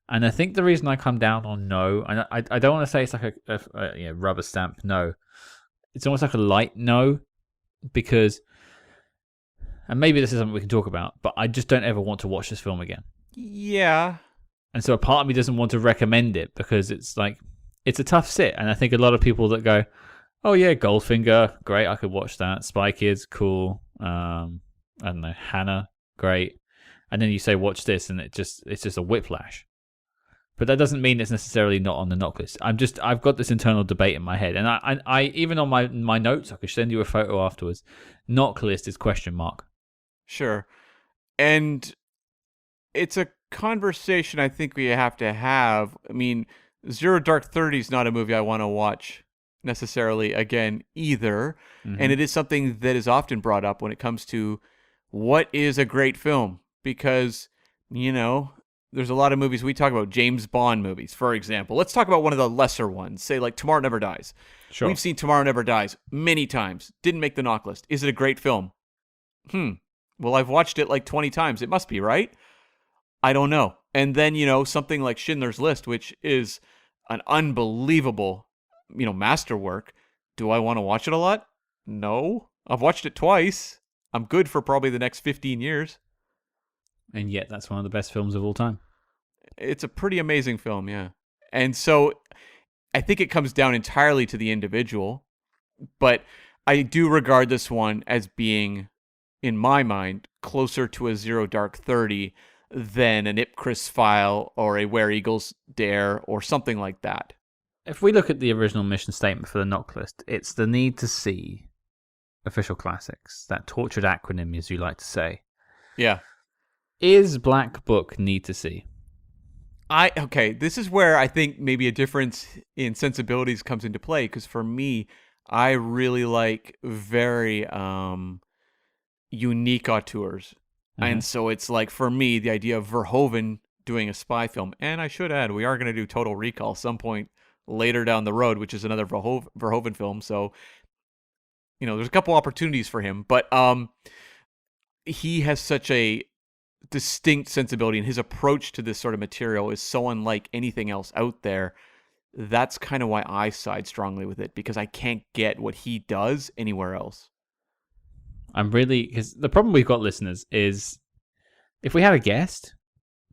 And I think the reason I come down on no, and I don't want to say it's like a rubber stamp no. It's almost like a light no, because, and maybe this is something we can talk about, but I just don't ever want to watch this film again. Yeah. And so a part of me doesn't want to recommend it because it's like, it's a tough sit. And I think a lot of people that go, oh yeah, Goldfinger, great, I could watch that. Spy Kids, cool. I don't know, Hannah, great. And then you say, watch this, and it's just a whiplash. But that doesn't mean it's necessarily not on the knock list. I've got this internal debate in my head. And I even on my notes, I could send you a photo afterwards. Knock list is question mark. Sure. And it's a conversation I think we have to have. I mean, Zero Dark 30 is not a movie I want to watch necessarily again either. Mm-hmm. And it is something that is often brought up when it comes to what is a great film. Because, you know, there's a lot of movies we talk about, James Bond movies, for example. Let's talk about one of the lesser ones, say like Tomorrow Never Dies. Sure. We've seen Tomorrow Never Dies many times. Didn't make the knock list. Is it a great film? Well, I've watched it like 20 times. It must be, right? I don't know. And then, you know, something like Schindler's List, which is an unbelievable, you know, masterwork. Do I want to watch it a lot? No. I've watched it twice. I'm good for probably the next 15 years. And yet that's one of the best films of all time. It's a pretty amazing film, yeah. And so I think it comes down entirely to the individual. But I do regard this one as being, in my mind, closer to a Zero Dark 30 than an Ipcris File or a Where Eagles Dare or something like that. If we look at the original mission statement for the knock list, it's the need to see official classics, that tortured acronym, as you like to say. Yeah. Is Black Book need to see? Okay, this is where I think maybe a difference in sensibilities comes into play, because for me, I really like very unique auteurs. Mm-hmm. And so it's like, for me, the idea of Verhoeven doing a spy film, and I should add, we are going to do Total Recall some point later down the road, which is another Verhoeven film, so, you know, there's a couple opportunities for him, but he has such a distinct sensibility, and his approach to this sort of material is so unlike anything else out there. That's kind of why I side strongly with it, because I can't get what he does anywhere else. Because the problem we've got, listeners, is if we had a guest,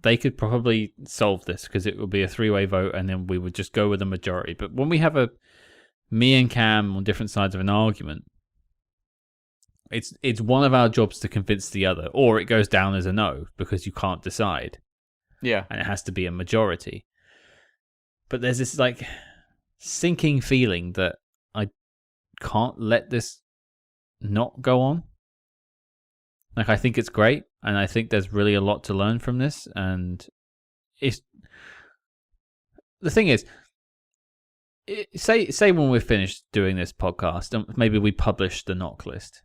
they could probably solve this, because it would be a 3-way vote and then we would just go with the majority. But when we have me and Cam on different sides of an argument, it's one of our jobs to convince the other, or it goes down as a no because you can't decide. Yeah. And it has to be a majority. But there's this like sinking feeling that I can't let this not go on. Like, I think it's great, and I think there's really a lot to learn from this, and it's the thing is, say when we're finished doing this podcast, maybe we publish the knock list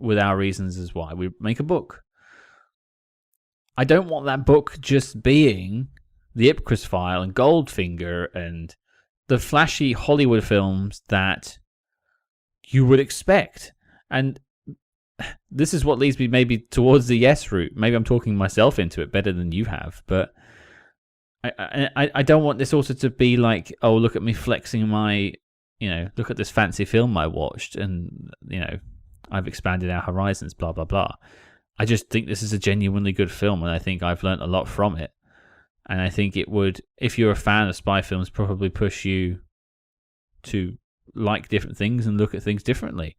with our reasons as why we make a book. I don't want that book just being the Ipcris File and Goldfinger and the flashy Hollywood films that you would expect. And this is what leads me maybe towards the yes route. Maybe I'm talking myself into it better than you have, but I don't want this also to be like, oh, look at me flexing my, look at this fancy film I watched, and I've expanded our horizons, blah blah blah. I just think this is a genuinely good film, and I think I've learned a lot from it. And I think it would, if you're a fan of spy films, probably push you to like different things and look at things differently.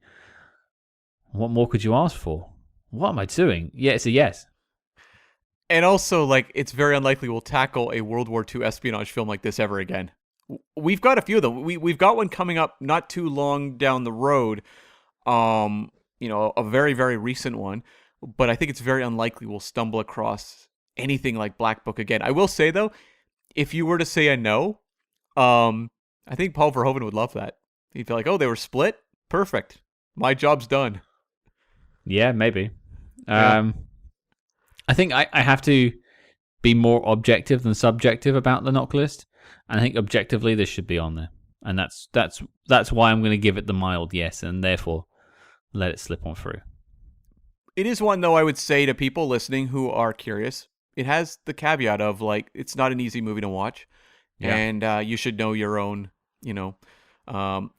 What more could you ask for? What am I doing? Yeah, it's a yes. And also, like, it's very unlikely we'll tackle a World War II espionage film like this ever again. We've got a few of them. We've got one coming up not too long down the road. A very, very recent one. But I think it's very unlikely we'll stumble across anything like Black Book again. I will say, though, if you were to say a no, I think Paul Verhoeven would love that. He'd be like, oh, they were split? Perfect. My job's done. Yeah, maybe. Yeah. I think I have to be more objective than subjective about the knock list. And I think objectively this should be on there. And that's why I'm going to give it the mild yes, and therefore let it slip on through. It is one, though, I would say to people listening who are curious. It has the caveat of, like, it's not an easy movie to watch. Yeah. And you should know your own,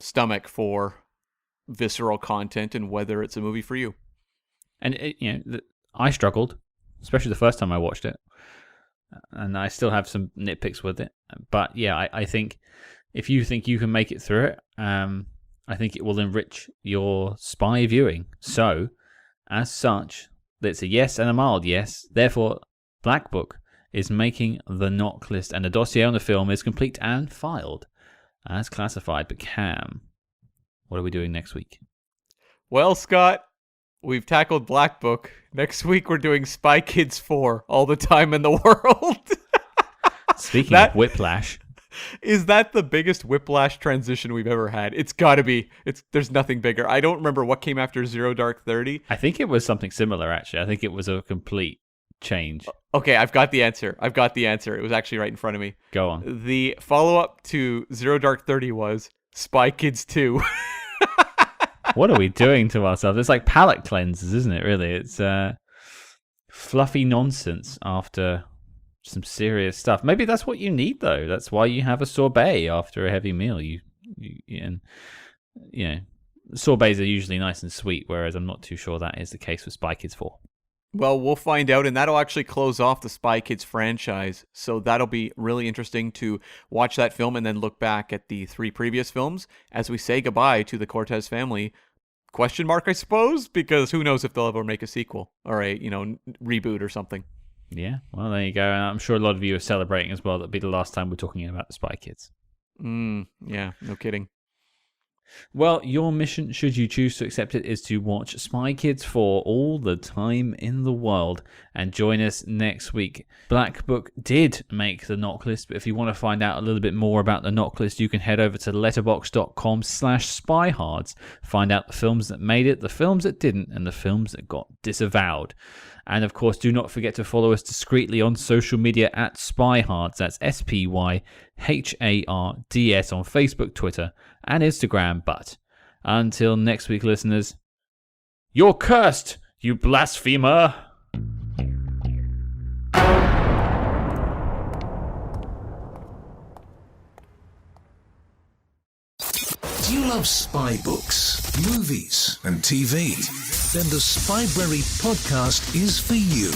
stomach for visceral content and whether it's a movie for you. And, I struggled, especially the first time I watched it. And I still have some nitpicks with it. But, yeah, I think if you think you can make it through it, I think it will enrich your spy viewing. So, as such, it's a yes and a mild yes. Therefore, Black Book is making the knock list, and the dossier on the film is complete and filed as classified. But Cam, what are we doing next week? Well, Scott, we've tackled Black Book. Next week we're doing Spy Kids 4, All the Time in the World. Speaking of whiplash. Is that the biggest whiplash transition we've ever had? It's got to be. There's nothing bigger. I don't remember what came after Zero Dark 30. I think it was something similar, actually. I think it was a complete change. Okay, I've got the answer. It was actually right in front of me. Go on. The follow-up to Zero Dark 30 was Spy Kids 2. What are we doing to ourselves? It's like palate cleansers, isn't it, really? It's fluffy nonsense after some serious stuff. Maybe that's what you need, though. That's why you have a sorbet after a heavy meal. Sorbets are usually nice and sweet, whereas I'm not too sure that is the case with Spy Kids 4. Well, we'll find out, and that'll actually close off the Spy Kids franchise. So that'll be really interesting to watch that film and then look back at the 3 previous films as we say goodbye to the Cortez family. Question mark, I suppose, because who knows if they'll ever make a sequel or a reboot or something. Yeah, well, there you go. And I'm sure a lot of you are celebrating as well. That'll be the last time we're talking about the Spy Kids. Yeah, no kidding. Well, your mission, should you choose to accept it, is to watch Spy Kids 4 All the Time in the World and join us next week. Black Book did make the knock list, but if you want to find out a little bit more about the knock list, you can head over to letterboxd.com/spyhards. Find out the films that made it, the films that didn't, and the films that got disavowed. And of course, do not forget to follow us discreetly on social media at SpyHards. That's SPYHARDS on Facebook, Twitter, and Instagram. But until next week, listeners, you're cursed, you blasphemer! Do you love spy books, movies, and TV? Then the Spybrary podcast is for you.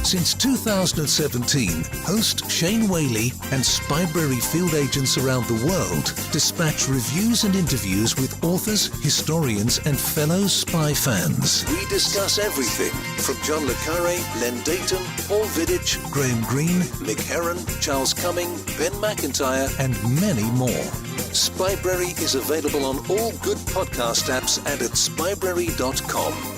Since 2017, host Shane Whaley and Spybrary field agents around the world dispatch reviews and interviews with authors, historians, and fellow spy fans. We discuss everything from John le Carré, Len Dayton, Paul Viddich, Graham Greene, Mick Herron, Charles Cumming, Ben McIntyre, and many more. Spybrary is available on all good podcast apps and at spybrary.com.